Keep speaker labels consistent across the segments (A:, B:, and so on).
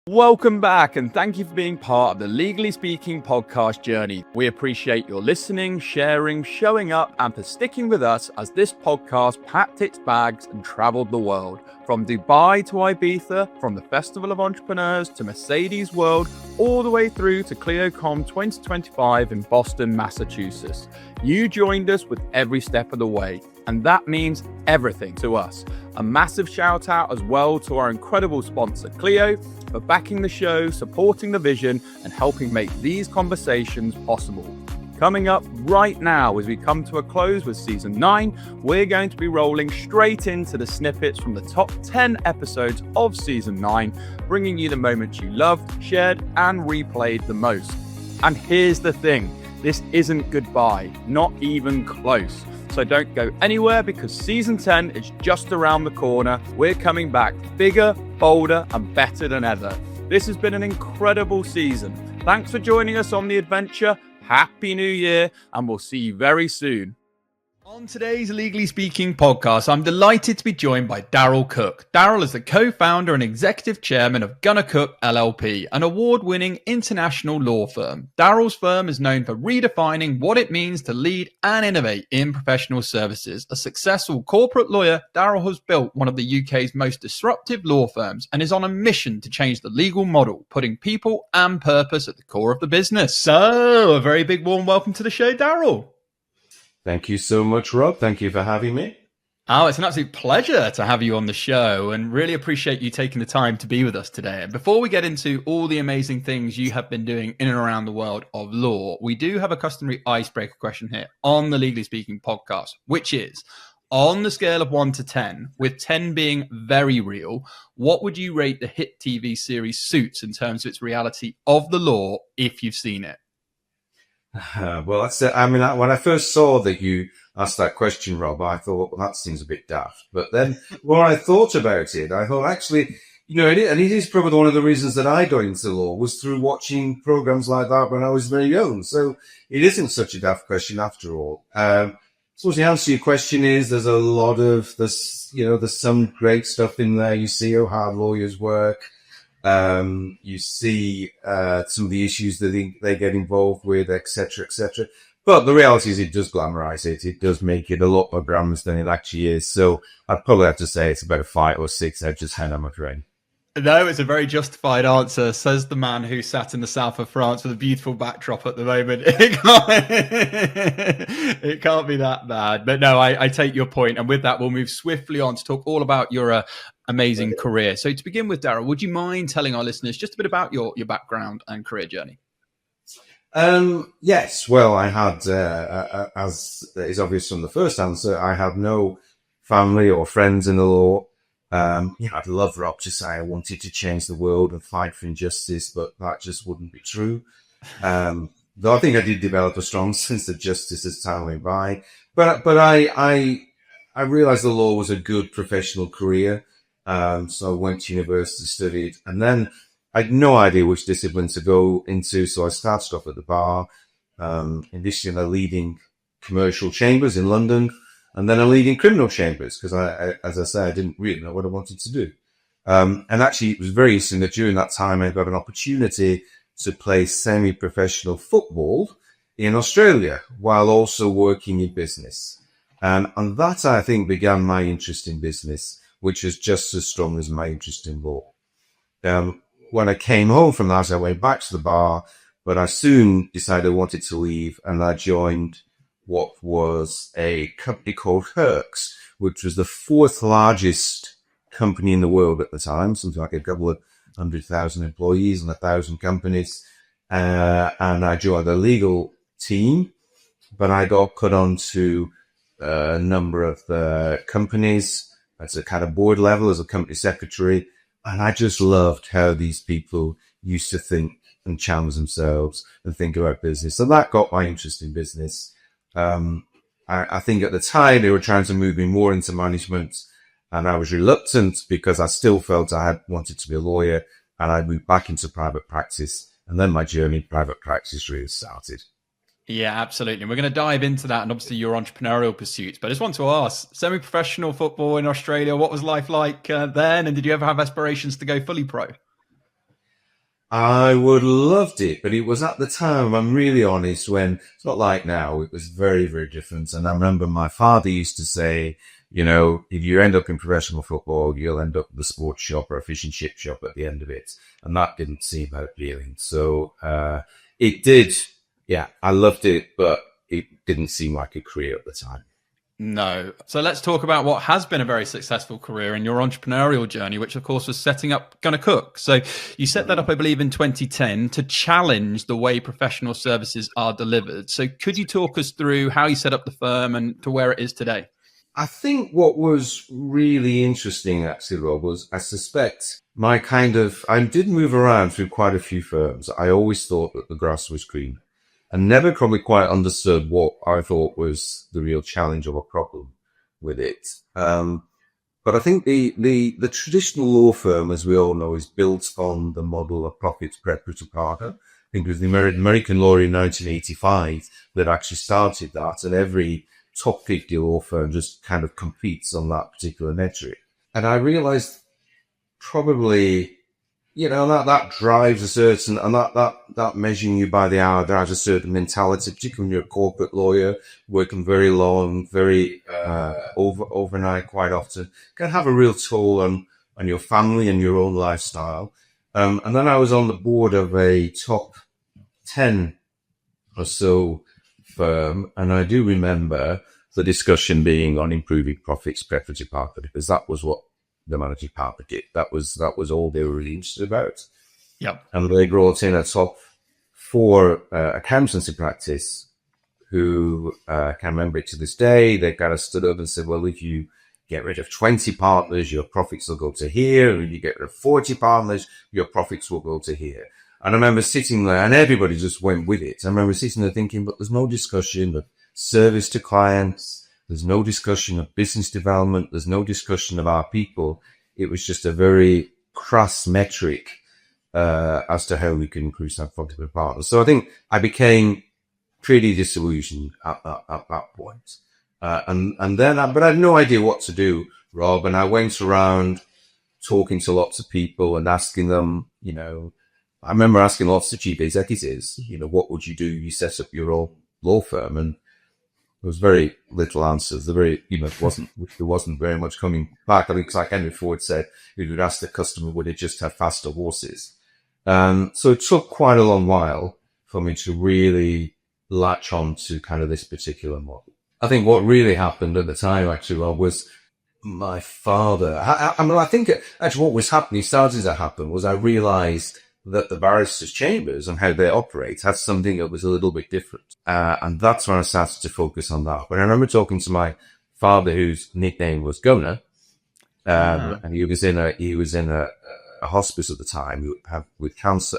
A: Welcome back, and thank you for being part of the Legally Speaking podcast journey. We appreciate your listening, sharing, showing up, and for sticking with us as this podcast packed its bags and traveled the world. From Dubai to Ibiza, from the Festival of Entrepreneurs to Mercedes World, all the way through to ClioCon 2025 in Boston, Massachusetts. You joined us with every step of the way, and that means everything to us. A massive shout out as well to our incredible sponsor, Clio, for backing the show, supporting the vision, and helping make these conversations possible. Coming up right now, as we come to a close with Season 9, we're going to be rolling straight into the snippets from the top 10 episodes of Season 9, bringing you the moments you loved, shared, and replayed the most. And here's the thing, this isn't goodbye, not even close. So don't go anywhere because Season 10 is just around the corner. We're coming back bigger, bolder, and better than ever. This has been an incredible season. Thanks for joining us on the adventure. Happy New Year, and we'll see you very soon. On today's Legally Speaking podcast, I'm delighted to be joined by Daryl Cook. Daryl is the co-founder and executive chairman of Gunnar Cook LLP, an award-winning international law firm. Daryl's firm is known for redefining what it means to lead and innovate in professional services. A successful corporate lawyer, Daryl has built one of the UK's most disruptive law firms and is on a mission to change the legal model, putting people and purpose at the core of the business. So, a very big warm welcome to the show, Daryl.
B: Thank you so much, Rob. Thank you for having me.
A: Oh, it's an absolute pleasure to have you on the show and really appreciate you taking the time to be with us today. And before we get into all the amazing things you have been doing in and around the world of law, we do have a customary icebreaker question here on the Legally Speaking podcast, which is, on the scale of 1 to 10, with 10 being very real, what would you rate the hit TV series Suits in terms of its reality of the law if you've seen it?
B: Well, that's it. I mean, when I first saw that you asked that question, Rob, I thought, well, that seems a bit daft. But then when I thought about it, I thought, actually, it is probably one of the reasons that I got into law was through watching programs like that when I was very young. So it isn't such a daft question after all. So the answer to your question is there's a lot of this, there's some great stuff in there. You see how hard lawyers work. You see some of the issues that they get involved with, etc., etc. But the reality is it does glamorize it. It does make it a lot more glamorous than it actually is. So I'd probably have to say it's about a 5 or 6 out of 10, I'm afraid.
A: No, it's a very justified answer, says the man who sat in the south of France with a beautiful backdrop at the moment. It can't be that bad. But no, I take your point. And with that, we'll move swiftly on to talk all about your amazing career. So to begin with, Daryl, would you mind telling our listeners just a bit about your background and career journey?
B: Yes. Well, I had, as is obvious from the first answer, I had no family or friends in the law. I'd love, Rob, to say I wanted to change the world and fight for injustice, but that just wouldn't be true. Though I think I did develop a strong sense of justice as time went by. But I realized the law was a good professional career. So I went to university, studied, and then I had no idea which discipline to go into. So I started off at the bar, initially in the leading commercial chambers in London, and then a leading criminal chambers, because as I say, I didn't really know what I wanted to do. And actually it was very interesting that during that time I got an opportunity to play semi-professional football in Australia while also working in business. And that, I think, began my interest in business, which was just as strong as my interest in law. When I came home from that, I went back to the bar, but I soon decided I wanted to leave, and I joined what was a company called Herx, which was the 4th largest company in the world at the time, something like a couple of 100,000 employees and 1,000 companies. And I joined the legal team, but I got put onto a number of the companies at a kind of board level as a company secretary. And I just loved how these people used to think and challenge themselves and think about business. So that got my interest in business. I think at the time they were trying to move me more into management, and I was reluctant because I still felt I had wanted to be a lawyer, and I moved back into private practice, and then my journey in private practice really started.
A: Yeah, absolutely. And we're going to dive into that and obviously your entrepreneurial pursuits. But I just want to ask, semi-professional football in Australia, what was life like then? And did you ever have aspirations to go fully pro?
B: I would loved it, but it was at the time, I'm really honest, when it's not like now, it was very, very different. And I remember my father used to say, you know, if you end up in professional football, you'll end up with a sports shop or a fish and chip shop at the end of it. And that didn't seem appealing. So, it did. Yeah, I loved it, but it didn't seem like a career at the time.
A: No. So let's talk about what has been a very successful career in your entrepreneurial journey, which of course was setting up Gonna Cook. So you set that up, I believe, in 2010 to challenge the way professional services are delivered. So could you talk us through how you set up the firm and to where it is today?
B: I think what was really interesting, actually, Rob, was I suspect I did move around through quite a few firms. I always thought that the grass was green and never probably quite understood what I thought was the real challenge or a problem with it. But I think the traditional law firm, as we all know, is built on the model of profits preparatory partner. I think it was the American law in 1985 that actually started that, and every top 50 law firm just kind of competes on that particular metric. And I realized probably, you know, that drives a certain, and that measuring you by the hour drives a certain mentality, particularly when you're a corporate lawyer, working very long, very, overnight quite often, can have a real toll on your family and your own lifestyle. And then I was on the board of a top 10 or so firm, and I do remember the discussion being on improving profits preparatory partner, because that was what the managing partner did. That was all they were really interested about.
A: Yep.
B: And they brought in a top 4 accountancy practice who can remember it to this day. They kind of stood up and said, well, if you get rid of 20 partners, your profits will go to here. And if you get rid of 40 partners, your profits will go to here. And I remember sitting there, and everybody just went with it. I remember sitting there thinking, but there's no discussion of service to clients. There's no discussion of business development. There's no discussion of our people. It was just a very crass metric as to how we can increase our profit per partner. So I think I became pretty disillusioned at that point. But I had no idea what to do, Rob. And I went around talking to lots of people and asking them, you know, I remember asking lots of chief executives, you know, what would you do? You set up your own law firm, and there was very little answers. There wasn't very much coming back. I think it's like Henry Ford said, you would ask the customer, would it just have faster horses? So it took quite a long while for me to really latch on to kind of this particular model. I think what really happened at the time, actually, was my father. I think actually what was happening, started to happen, was I realized that the barristers' chambers and how they operate had something that was a little bit different. And that's when I started to focus on that. But I remember talking to my father, whose nickname was Governor, and he was in a hospice at the time with cancer.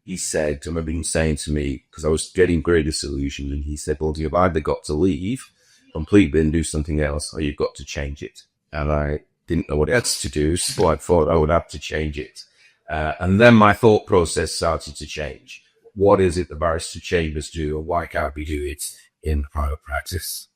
B: He said, I remember him saying to me, because I was getting very disillusioned, and he said, well, you've either got to leave completely and do something else, or you've got to change it. And I didn't know what else to do, so I thought I would have to change it. And then my thought process started to change. What is it the barrister chambers do, and why can't we do it in private practice?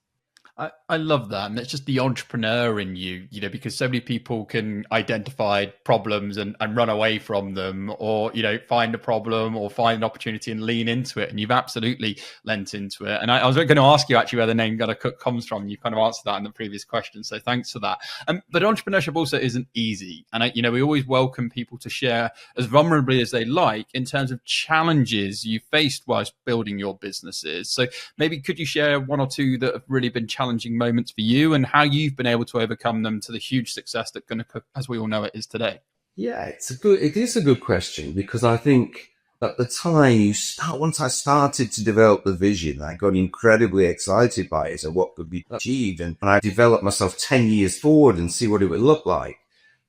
A: I love that. And it's just the entrepreneur in you, you know, because so many people can identify problems and run away from them, or, you know, find a problem or find an opportunity and lean into it. And you've absolutely lent into it. And I was going to ask you actually where the name Gonna Cook comes from. You kind of answered that in the previous question. So thanks for that. But entrepreneurship also isn't easy. And, you know, we always welcome people to share as vulnerably as they like in terms of challenges you faced whilst building your businesses. So maybe could you share one or two that have really been challenging moments for you, and how you've been able to overcome them to the huge success that Gonna Cook, as we all know it, is today?
B: Yeah, it is a good question, because I think at the time once I started to develop the vision, I got incredibly excited by it and what could be achieved. And I developed myself 10 years forward and see what it would look like.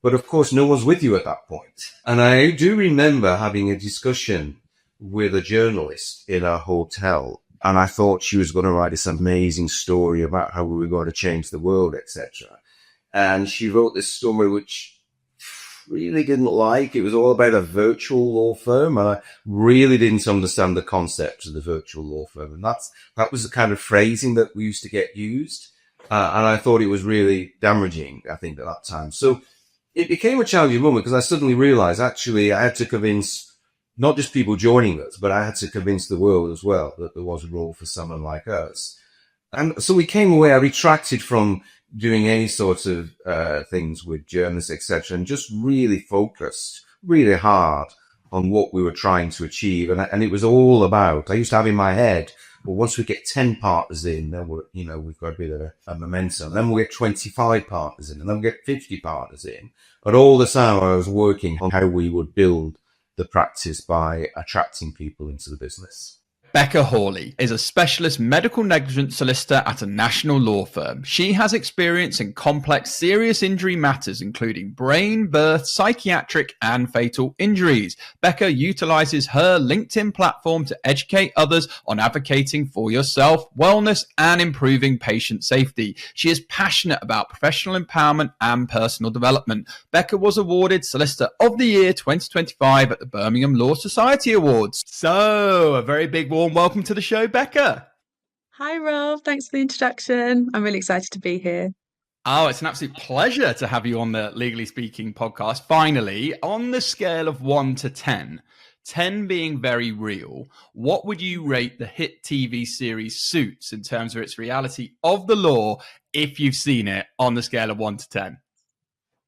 B: But of course, no one's with you at that point. And I do remember having a discussion with a journalist in a hotel, and I thought she was going to write this amazing story about how we were going to change the world, etc. And she wrote this story which really didn't like. It was all about a virtual law firm, and I really didn't understand the concept of the virtual law firm. And that was the kind of phrasing that we used to get used. And I thought it was really damaging, I think, at that time. So it became a challenging moment, because I suddenly realized actually I had to convince not just people joining us, but I had to convince the world as well that there was a role for someone like us. And so we came away, I retracted from doing any sort of things with journalists, etc., and just really focused really hard on what we were trying to achieve. And it was all about, I used to have in my head, well, once we get 10 partners in, then we've got a bit of a momentum. Then we'll get 25 partners in, and then we'll get 50 partners in. But all the time I was working on how we would build the practice by attracting people into the business.
A: Becca Hawley is a specialist medical negligence solicitor at a national law firm. She has experience in complex serious injury matters, including brain, birth, psychiatric, and fatal injuries. Becca utilizes her LinkedIn platform to educate others on advocating for yourself, wellness, and improving patient safety. She is passionate about professional empowerment and personal development. Becca was awarded Solicitor of the Year 2025 at the Birmingham Law Society Awards. So, a very big warm welcome to the show, Becca.
C: Hi, Rob. Thanks for the introduction. I'm really excited to be here.
A: Oh, it's an absolute pleasure to have you on the Legally Speaking podcast. Finally, on the scale of 1 to 10, 10 being very real, what would you rate the hit TV series Suits in terms of its reality of the law if you've seen it on the scale of 1 to 10?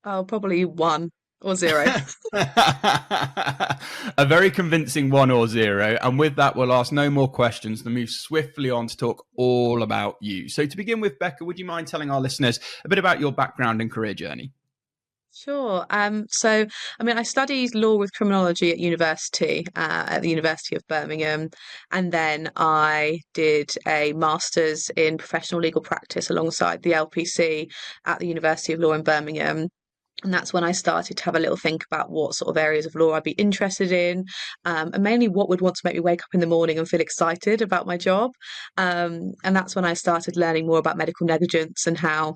C: Oh, probably 1 or 0.
A: A very convincing 1 or 0. And with that, we'll ask no more questions and move swiftly on to talk all about you. So to begin with, Becca, would you mind telling our listeners a bit about your background and career journey?
C: Sure. I studied law with criminology at university, at the University of Birmingham. And then I did a master's in professional legal practice alongside the LPC at the University of Law in Birmingham. And that's when I started to have a little think about what sort of areas of law I'd be interested in, and mainly what would want to make me wake up in the morning and feel excited about my job. And that's when I started learning more about medical negligence and how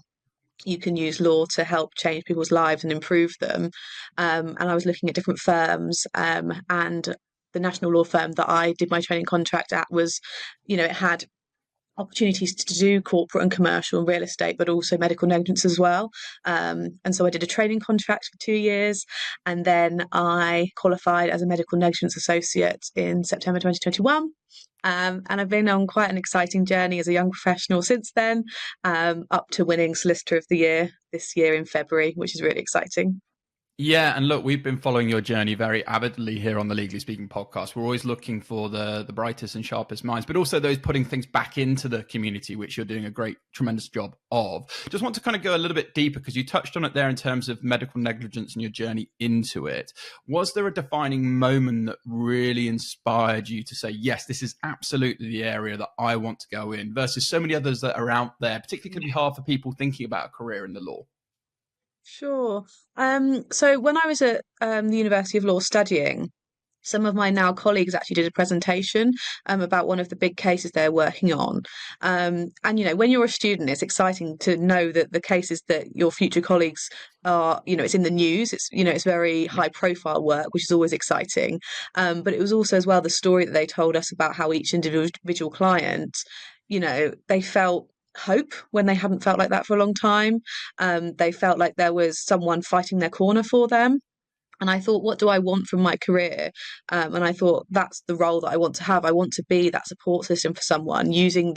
C: you can use law to help change people's lives and improve them. And I was looking at different firms, and the national law firm that I did my training contract at was, it had opportunities to do corporate and commercial and real estate, but also medical negligence as well. And so I did a training contract for 2 years, and then I qualified as a medical negligence associate in September 2021. And I've been on quite an exciting journey as a young professional since then, up to winning Solicitor of the Year this year in February, which is really exciting.
A: Yeah, and look, we've been following your journey very avidly here on the Legally Speaking podcast. We're always looking for the brightest and sharpest minds, but also those putting things back into the community, which you're doing a great, tremendous job of. Just want to kind of go a little bit deeper because you touched on it there in terms of medical negligence and your journey into it. Was there a defining moment that really inspired you to say, yes, this is absolutely the area that I want to go in versus so many others that are out there, particularly can be hard for people thinking about a career in the law?
C: Sure. So when I was at the University of Law studying, some of my now colleagues actually did a presentation about one of the big cases they're working on. And, when you're a student, it's exciting to know that the cases that your future colleagues are, it's in the news. It's very high profile work, which is always exciting. But it was also as well the story that they told us about how each individual client, they felt hope when they hadn't felt like that for a long time. They felt like there was someone fighting their corner for them. And I thought, what do I want from my career? And I thought that's the role that I want to have. I want to be that support system for someone using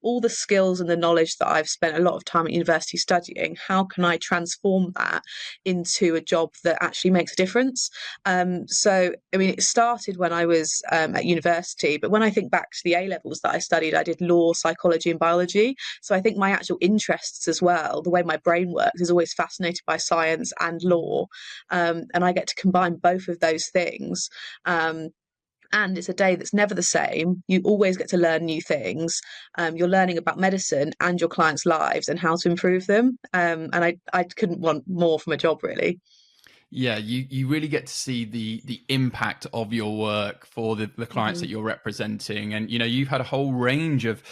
C: all the skills and the knowledge that I've spent a lot of time at university studying. How can I transform that into a job that actually makes a difference? It started when I was at university, but when I think back to the A levels that I studied, I did law, psychology, and biology. So I think my actual interests as well, the way my brain works, is always fascinated by science and law, and I get to combine both of those things. And it's a day that's never the same. You always get to learn new things. You're learning about medicine and your clients' lives and how to improve them. And I couldn't want more from a job, really.
A: Yeah, you really get to see the impact of your work for the clients that you're representing. And, you've had a whole range of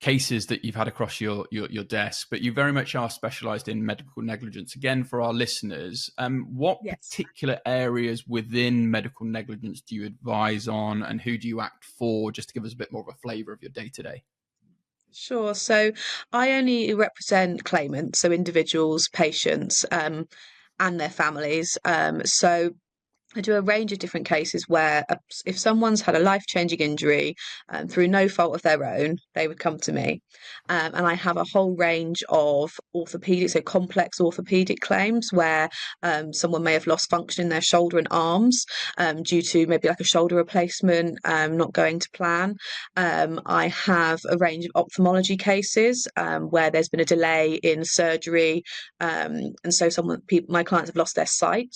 A: cases that you've had across your desk, but you very much are specialized in medical negligence. Again, for our listeners, what particular areas within medical negligence do you advise on and who do you act for, just to give us a bit more of a flavor of your day-to-day?
C: Sure. So I only represent claimants, so individuals, patients, and their families. So I do a range of different cases where if someone's had a life-changing injury through no fault of their own, they would come to me. And I have a whole range of orthopedic, so complex orthopedic claims where someone may have lost function in their shoulder and arms due to maybe like a shoulder replacement not going to plan. I have a range of ophthalmology cases where there's been a delay in surgery. And so my clients have lost their sight.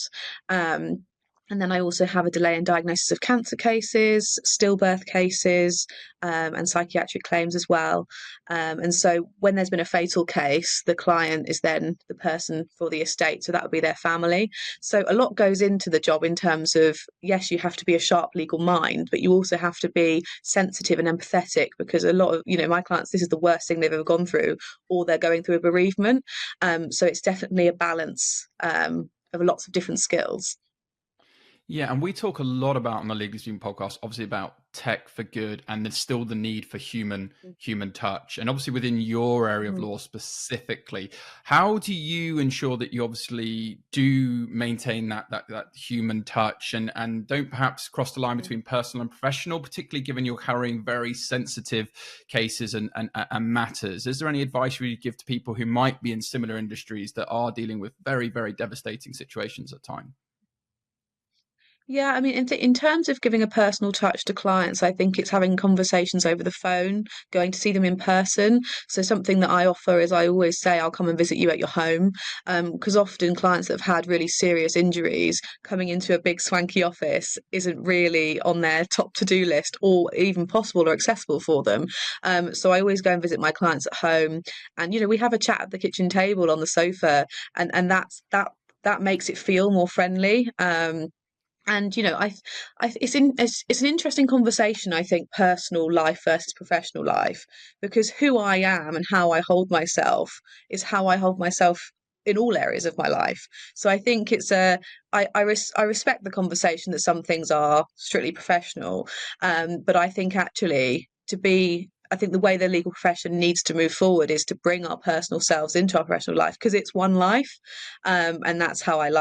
C: And then I also have a delay in diagnosis of cancer cases, stillbirth cases, and psychiatric claims as well. And so when there's been a fatal case, the client is then the person for the estate. So that would be their family. So a lot goes into the job in terms of, yes, you have to be a sharp legal mind, but you also have to be sensitive and empathetic, because a lot of, my clients, this is the worst thing they've ever gone through, or they're going through a bereavement. So it's definitely a balance of lots of different skills.
A: Yeah, and we talk a lot about on the Legally Speaking podcast, obviously about tech for good, and there's still the need for human touch. And obviously within your area of law specifically, how do you ensure that you obviously do maintain that human touch and don't perhaps cross the line between personal and professional, particularly given you're carrying very sensitive cases and matters? Is there any advice you would give to people who might be in similar industries that are dealing with very, very devastating situations at times?
C: Yeah, I mean, in terms of giving a personal touch to clients, I think it's having conversations over the phone, going to see them in person. So something that I offer is I always say I'll come and visit you at your home, because often clients that have had really serious injuries, coming into a big swanky office isn't really on their top to-do list or even possible or accessible for them. So I always go and visit my clients at home, and we have a chat at the kitchen table on the sofa, and that makes it feel more friendly. And it's an interesting conversation, I think, personal life versus professional life, because who I am and how I hold myself is how I hold myself in all areas of my life. So I think I respect the conversation that some things are strictly professional, but I think actually I think the way the legal profession needs to move forward is to bring our personal selves into our professional life, because it's one life, and that's how I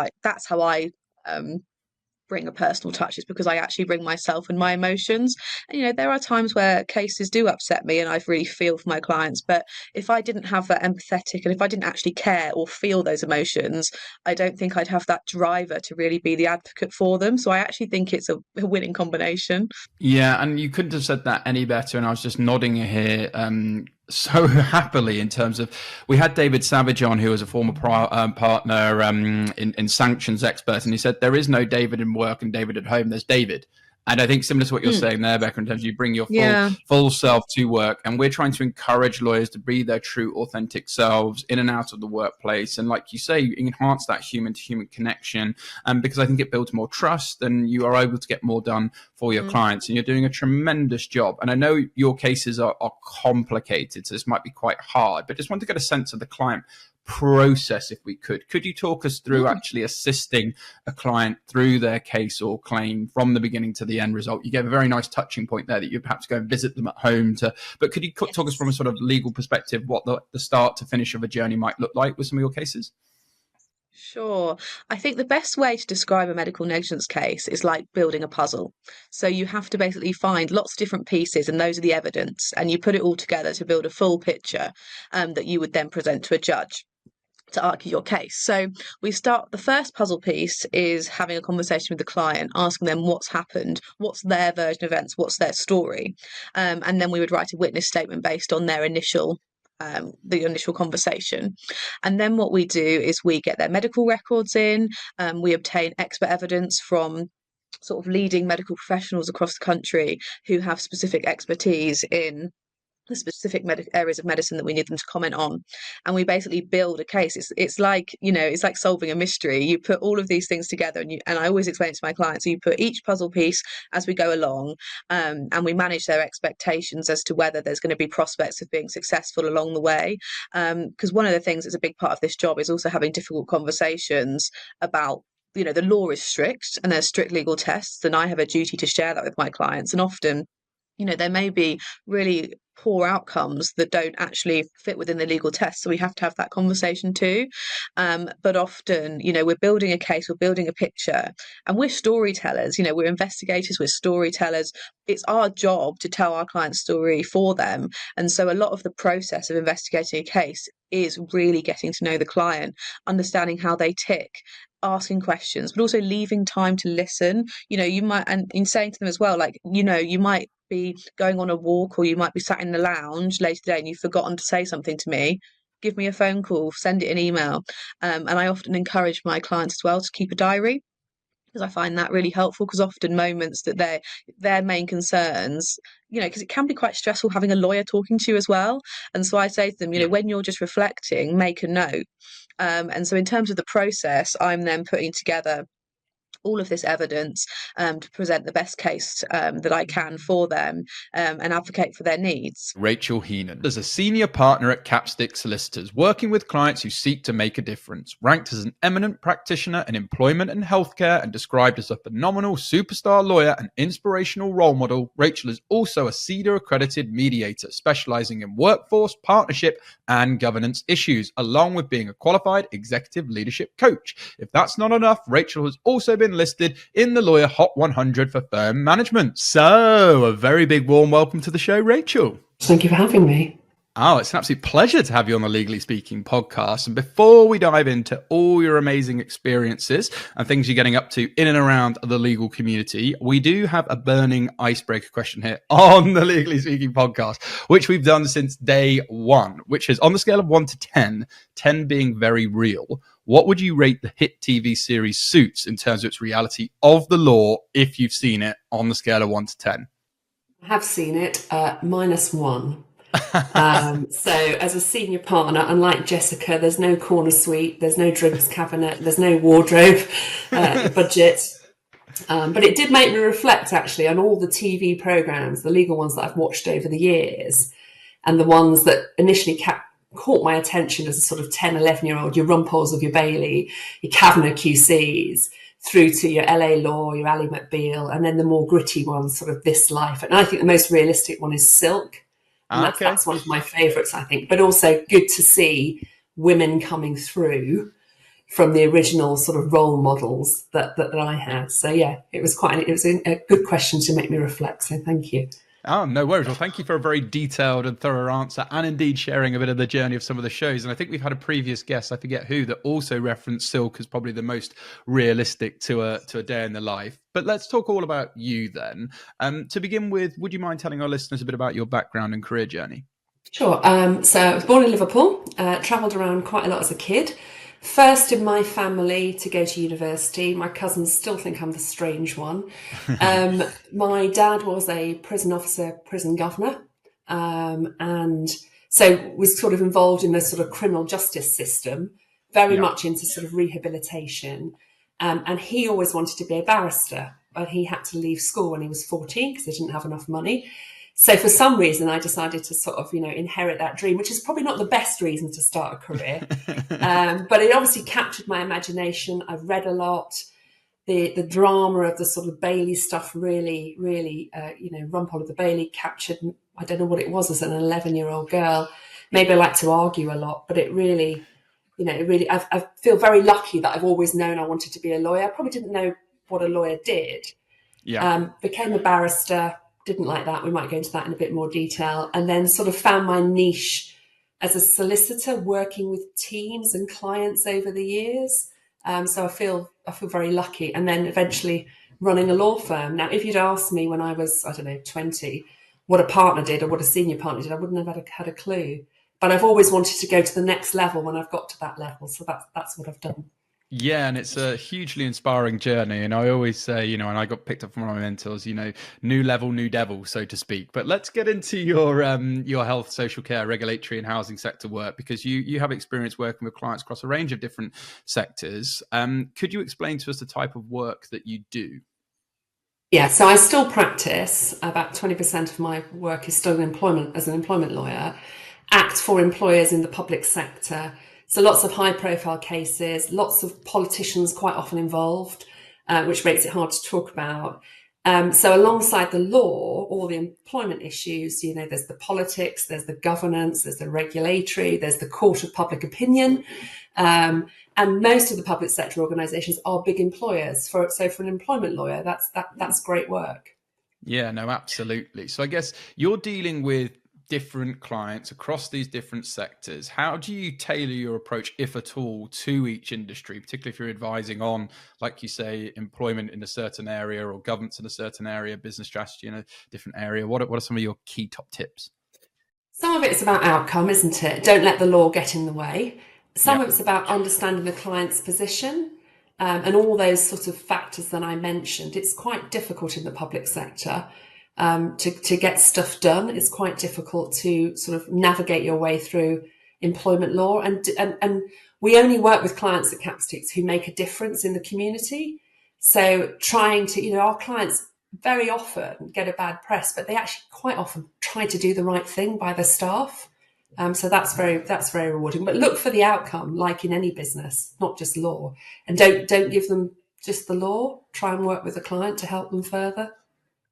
C: bring a personal touch, is because I actually bring myself and my emotions. And there are times where cases do upset me and I really feel for my clients, but if I didn't have that empathetic, and if I didn't actually care or feel those emotions, I don't think I'd have that driver to really be the advocate for them. So I actually think it's a winning combination.
A: Yeah, and you couldn't have said that any better. And I was just nodding here so happily in terms of, we had David Savage on, who was a former partner in Sanctions expert, and he said there is no David in work and David at home. There's David. And I think similar to what you're saying there, Becca, in terms of you bring your full self to work, and we're trying to encourage lawyers to be their true, authentic selves in and out of the workplace. And like you say, enhance that human-to-human connection, because I think it builds more trust, and you are able to get more done for your clients. And you're doing a tremendous job. And I know your cases are complicated, so this might be quite hard, but just want to get a sense of the client process, if we could you talk us through actually assisting a client through their case or claim from the beginning to the end result? You gave a very nice touching point there that you perhaps go and visit them at home but could you talk us from a sort of legal perspective what the start to finish of a journey might look like with some of your cases?
C: Sure. I think the best way to describe a medical negligence case is like building a puzzle. So you have to basically find lots of different pieces, and those are the evidence, and you put it all together to build a full picture that you would then present to a judge to argue your case. So the first puzzle piece is having a conversation with the client, asking them what's happened, what's their version of events, what's their story. And then we would write a witness statement based on their the initial conversation. And then what we do is we get their medical records in, we obtain expert evidence from sort of leading medical professionals across the country who have specific expertise in the specific areas of medicine that we need them to comment on, and we basically build a case. It's like it's like solving a mystery. You put all of these things together, and I always explain it to my clients, so you put each puzzle piece as we go along, and we manage their expectations as to whether there's going to be prospects of being successful along the way, because one of the things that's a big part of this job is also having difficult conversations about the law is strict and there's strict legal tests, and I have a duty to share that with my clients. And often there may be really poor outcomes that don't actually fit within the legal test. So we have to have that conversation too. But often, we're building a case, we're building a picture, and we're storytellers. We're investigators, we're storytellers. It's our job to tell our client's story for them. And so a lot of the process of investigating a case is really getting to know the client, understanding how they tick, asking questions, but also leaving time to listen. You might, and in saying to them as well, like, you might be going on a walk, or you might be sat in the lounge later today and you've forgotten to say something to me. Give me a phone call, send it an email. And I often encourage my clients as well to keep a diary, because I find that really helpful, because often moments that their main concerns, because it can be quite stressful having a lawyer talking to you as well. And so I say to them, when you're just reflecting, make a note. And so in terms of the process, I'm then putting together all of this evidence to present the best case that I can for them, and advocate for their needs.
A: Rachel Heenan is a senior partner at Capstick Solicitors, working with clients who seek to make a difference. Ranked as an eminent practitioner in employment and healthcare and described as a phenomenal superstar lawyer and inspirational role model, Rachel is also a CEDA accredited mediator, specializing in workforce, partnership, and governance issues, along with being a qualified executive leadership coach. If that's not enough, Rachel has also been listed in the Lawyer Hot 100 for firm management. So, a very big warm welcome to the show, Rachel.
D: Thank you for having me.
A: Oh, it's an absolute pleasure to have you on the Legally Speaking podcast. And before we dive into all your amazing experiences and things you're getting up to in and around the legal community, we do have a burning icebreaker question here on the Legally Speaking podcast, which we've done since day one, which is on the scale of 1 to 10, 10 being very real. What would you rate the hit TV series Suits in terms of its reality of the law, if you've seen it, on the scale of 1 to 10?
D: I have seen it, -1. So as a senior partner, unlike Jessica, there's no corner suite, there's no drinks cabinet, there's no wardrobe budget. But it did make me reflect, actually, on all the TV programs, the legal ones that I've watched over the years, and the ones that initially caught my attention as a sort of 10, 11-year-old, your Rumpols of your Bailey, your Kavanagh QCs, through to your LA Law, your Ally McBeal, and then the more gritty ones, sort of This Life. And I think the most realistic one is Silk. And that's one of my favourites, I think. But also good to see women coming through from the original sort of role models that I had. So, yeah, it was a good question to make me reflect. So thank you.
A: Oh, no worries. Well, thank you for a very detailed and thorough answer, and indeed sharing a bit of the journey of some of the shows. And I think we've had a previous guest, I forget who, that also referenced Silk as probably the most realistic to a day in the life. But let's talk all about you then. To begin with, would you mind telling our listeners a bit about your background and career journey?
D: Sure. So I was born in Liverpool, travelled around quite a lot as a kid. First in my family to go to university. My cousins still think I'm the strange one. My dad was a prison officer, prison governor, and so was sort of involved in the sort of criminal justice system, very much into sort of rehabilitation. And he always wanted to be a barrister, but he had to leave school when he was 14 because they didn't have enough money. So for some reason, I decided to sort of, inherit that dream, which is probably not the best reason to start a career. But it obviously captured my imagination. I've read a lot. The drama of the sort of Bailey stuff really, Rumpole of the Bailey captured, I don't know what it was as an 11-year-old girl. Maybe I like to argue a lot, but it really, I feel very lucky that I've always known I wanted to be a lawyer. I probably didn't know what a lawyer did. Yeah. Became a barrister. Didn't like that. We might go into that in a bit more detail. And then sort of found my niche as a solicitor, working with teams and clients over the years. So I feel very lucky. And then eventually running a law firm. Now, if you'd asked me when I was, 20, what a partner did or what a senior partner did, I wouldn't have had a clue. But I've always wanted to go to the next level when I've got to that level. So that's what I've done.
A: Yeah, and it's a hugely inspiring journey. And I always say, and I got picked up from my mentors, new level, new devil, so to speak. But let's get into your health, social care, regulatory and housing sector work, because you have experience working with clients across a range of different sectors. Could you explain to us the type of work that you do?
D: Yeah, so I still practice. About 20% of my work is still employment as an employment lawyer, act for employers in the public sector. So lots of high profile cases, lots of politicians quite often involved, which makes it hard to talk about. So alongside the law, all the employment issues. There's the politics, there's the governance, there's the regulatory, there's the court of public opinion. And most of the public sector organisations are big employers. So for an employment lawyer, that's great work.
A: Yeah, no, absolutely. So I guess you're dealing with different clients across these different sectors. How do you tailor your approach, if at all, to each industry, particularly if you're advising on, like you say, employment in a certain area or governance in a certain area, business strategy in a different area? What are some of your key top tips?
D: Some of it's about outcome, isn't it? Don't let the law get in the way. Some of it's about understanding the client's position. And all those sort of factors that I mentioned. It's quite difficult in the public sector to get stuff done. It's quite difficult to sort of navigate your way through employment law. And we only work with clients at Capsticks who make a difference in the community. So trying to, our clients very often get a bad press, but they actually quite often try to do the right thing by their staff. So that's very rewarding. But look for the outcome, like in any business, not just law. And don't give them just the law. Try and work with the client to help them further.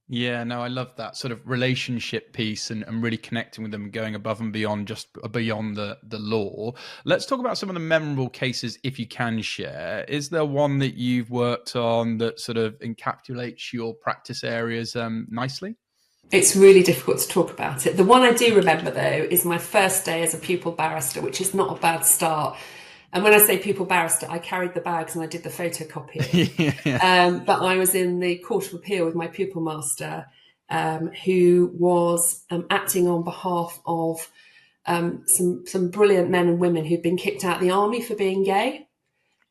A: Yeah, no, I love that sort of relationship piece and really connecting with them, going above and beyond just beyond the law. Let's talk about some of the memorable cases, if you can share. Is there one that you've worked on that sort of encapsulates your practice areas nicely?
D: It's really difficult to talk about it. The one I do remember, though, is my first day as a pupil barrister, which is not a bad start. And when I say pupil barrister, I carried the bags and I did the photocopying. But I was in the Court of Appeal with my pupil master, who was acting on behalf of some brilliant men and women who'd been kicked out of the army for being gay.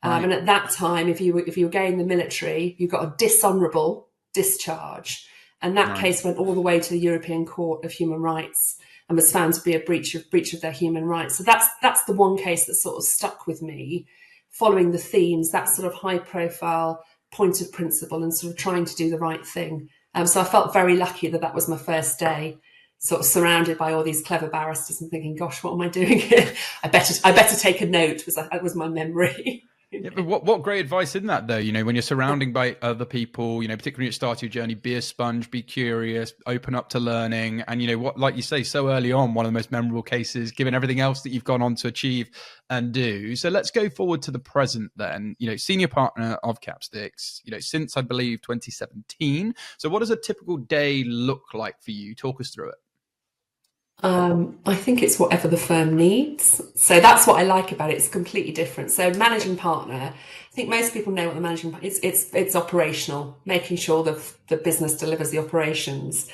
D: Right. And at that time, if you were gay in the military, you got a dishonourable discharge. And that case went all the way to the European Court of Human Rights and was found to be a breach of their human rights. So that's the one case that sort of stuck with me, following the themes, that sort of high profile point of principle and sort of trying to do the right thing. So I felt very lucky that was my first day, sort of surrounded by all these clever barristers and thinking, gosh, what am I doing here? I better take a note, that was my memory.
A: Yeah, but what great advice in that, though, when you're surrounding by other people, particularly when you start your journey, be a sponge, be curious, open up to learning. And, what, like you say, so early on, one of the most memorable cases, given everything else that you've gone on to achieve and do. So let's go forward to the present then, senior partner of Capsticks, since I believe 2017. So what does a typical day look like for you? Talk us through it.
D: I think it's whatever the firm needs. So that's what I like about it. It's completely different. So managing partner, I think most people know what the managing partner is. It's operational, making sure that the business delivers the operations.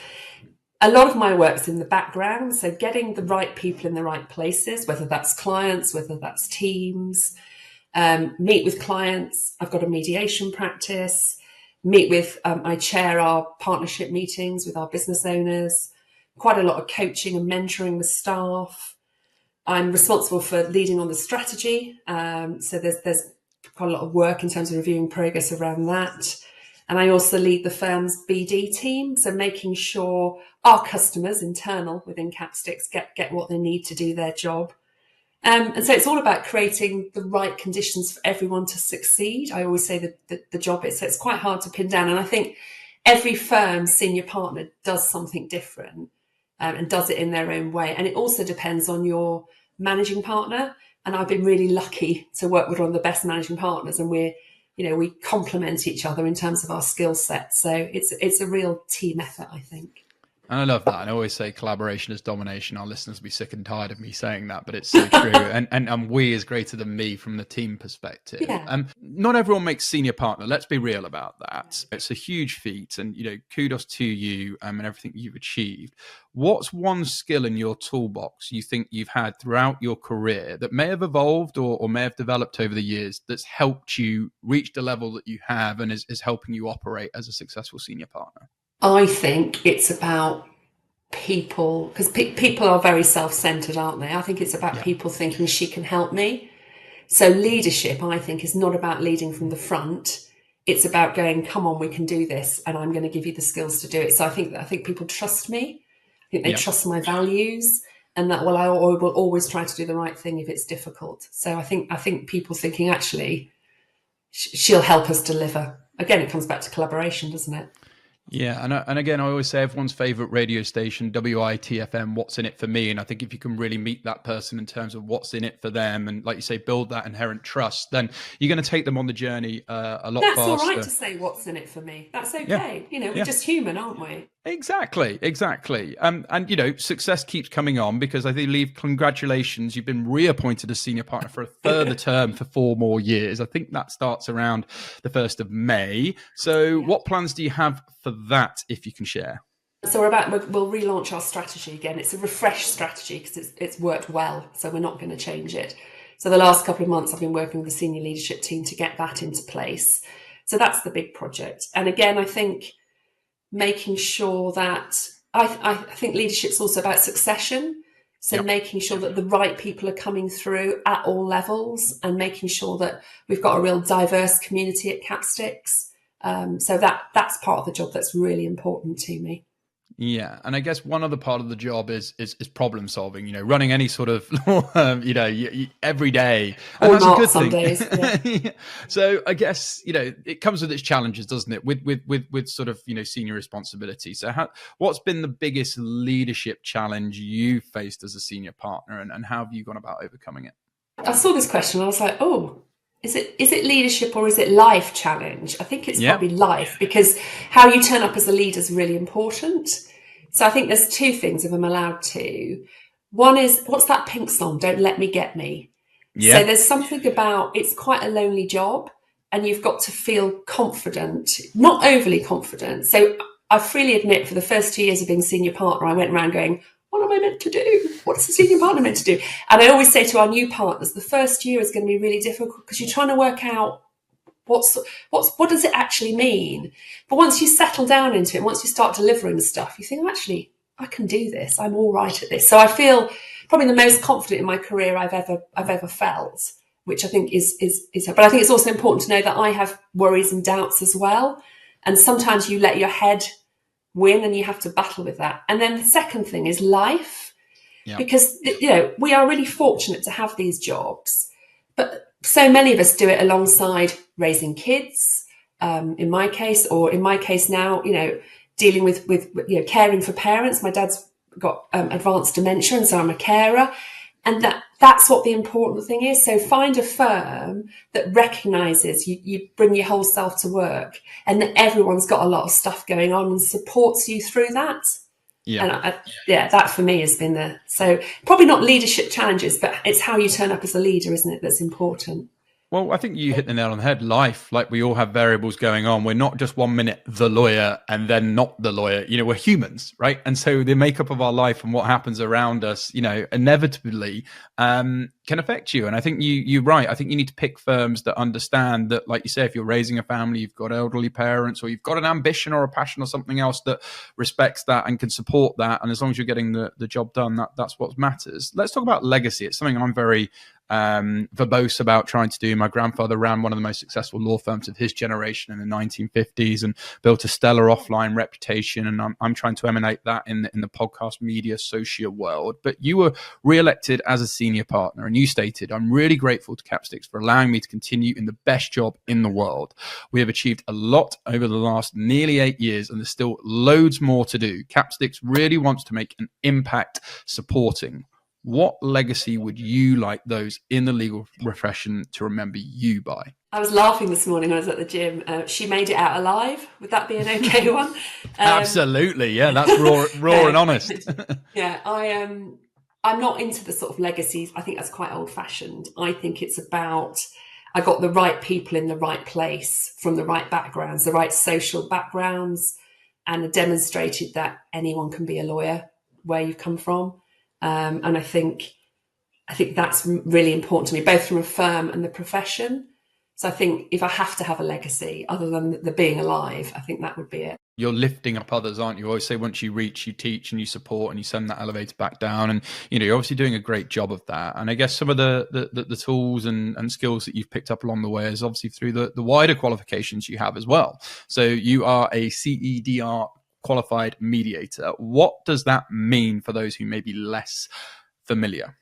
D: A lot of my work's in the background. So getting the right people in the right places, whether that's clients, whether that's teams, meet with clients. I've got a mediation practice, I chair our partnership meetings with our business owners. Quite a lot of coaching and mentoring with staff. I'm responsible for leading on the strategy. So there's quite a lot of work in terms of reviewing progress around that. And I also lead the firm's BD team. So making sure our customers, internal within Capsticks, get what they need to do their job. And so it's all about creating the right conditions for everyone to succeed. I always say that the job is, so it's quite hard to pin down. And I think every firm's senior partner does something different. And does it in their own way. And it also depends on your managing partner. And I've been really lucky to work with one of the best managing partners, and we complement each other in terms of our skill set. So it's a real team effort, I think.
A: And I love that. And I always say collaboration is domination. Our listeners will be sick and tired of me saying that, but it's so true. and we is greater than me from the team perspective.
D: Yeah.
A: Not everyone makes senior partner. Let's be real about that. It's a huge feat, and kudos to you and everything you've achieved. What's one skill in your toolbox you think you've had throughout your career that may have evolved or may have developed over the years that's helped you reach the level that you have and is helping you operate as a successful senior partner?
D: I think it's about people, because people are very self-centered, aren't they? I think it's about people thinking she can help me. So leadership, I think, is not about leading from the front. It's about going, come on, we can do this, and I'm going to give you the skills to do it. So I think people trust me. I think they trust my values, and that I will always try to do the right thing if it's difficult. So I think people thinking, actually, she'll help us deliver. Again, it comes back to collaboration, doesn't it?
A: Yeah, and again, I always say everyone's favorite radio station, WITFM, what's in it for me? And I think if you can really meet that person in terms of what's in it for them, and like you say, build that inherent trust, then you're going to take them on the journey a lot
D: That's
A: faster.
D: all right to say what's in it for me. That's okay. We're just human, aren't we?
A: Exactly. And success keeps coming on, because I believe, congratulations, you've been reappointed as senior partner for a further term for 4 more years. I think that starts around the 1st of May. So what plans do you have for that, if you can share?
D: So we'll relaunch our strategy again. It's a refreshed strategy because it's worked well. So we're not going to change it. So the last couple of months I've been working with the senior leadership team to get that into place. So that's the big project. And again, I think making sure that I think leadership's also about succession. So making sure that the right people are coming through at all levels, and making sure that we've got a real diverse community at Capsticks. So that's part of the job that's really important to me.
A: Yeah, and I guess one other part of the job is problem solving. Running any sort of every day, and
D: or
A: that's
D: not
A: a good
D: some
A: thing.
D: days.
A: So I guess it comes with its challenges, doesn't it? With sort of senior responsibility. So what's been the biggest leadership challenge you faced as a senior partner, and how have you gone about overcoming it?
D: I saw this question, I was like, oh. Is it leadership or is it life challenge? I think it's probably life, because how you turn up as a leader is really important. So I think there's 2 things, if I'm allowed to. One is, what's that Pink song? Don't Let Me Get Me. Yeah. So there's something about, it's quite a lonely job, and you've got to feel confident, not overly confident. So I freely admit, for the first 2 years of being senior partner, I went around going, what am I meant to do? What's the senior partner meant to do? And I always say to our new partners, the first year is going to be really difficult, because you're trying to work out what does it actually mean? But once you settle down into it, once you start delivering stuff, you think, actually, I can do this. I'm all right at this. So I feel probably the most confident in my career I've ever felt, which I think is. But I think it's also important to know that I have worries and doubts as well. And sometimes you let your head win, and you have to battle with that. And then the second thing is life, because we are really fortunate to have these jobs, but so many of us do it alongside raising kids, in my case now, dealing with caring for parents. My dad's got advanced dementia, and so I'm a carer. And that's what the important thing is. So find a firm that recognises you bring your whole self to work, and that everyone's got a lot of stuff going on and supports you through that. Yeah. And that for me has been so probably not leadership challenges, but it's how you turn up as a leader, isn't it? That's important.
A: Well, I think you hit the nail on the head. Life, like, we all have variables going on. We're not just 1 minute the lawyer and then not the lawyer. We're humans, right? And so the makeup of our life and what happens around us, inevitably can affect you. And I think you're right. I think you need to pick firms that understand that, like you say, if you're raising a family, you've got elderly parents, or you've got an ambition or a passion or something else that respects that and can support that. And as long as you're getting the job done, that's what matters. Let's talk about legacy. It's something I'm very verbose about trying to do. My grandfather ran one of the most successful law firms of his generation in the 1950s and built a stellar offline reputation. And I'm trying to emanate that in the podcast media socia world. But you were re-elected as a senior partner, and you stated, "I'm really grateful to Capsticks for allowing me to continue in the best job in the world. We have achieved a lot over the last nearly 8 years, and there's still loads more to do. Capsticks really wants to make an impact supporting." What legacy would you like those in the legal profession to remember you by?
D: I was laughing this morning when I was at the gym. She made it out alive. Would that be an okay one?
A: Absolutely. Yeah, that's raw and honest.
D: Yeah, I'm not into the sort of legacies. I think that's quite old fashioned. I think it's about, I got the right people in the right place from the right backgrounds, the right social backgrounds, and demonstrated that anyone can be a lawyer where you come from. And I think that's really important to me, both from a firm and the profession. So I think if I have to have a legacy other than the being alive, I think that would be it.
A: You're lifting up others, aren't you? I always say, once you reach, you teach and you support and you send that elevator back down. And, you're obviously doing a great job of that. And I guess some of the tools and skills that you've picked up along the way is obviously through the wider qualifications you have as well. So you are a CEDR qualified mediator. What does that mean for those who may be less familiar?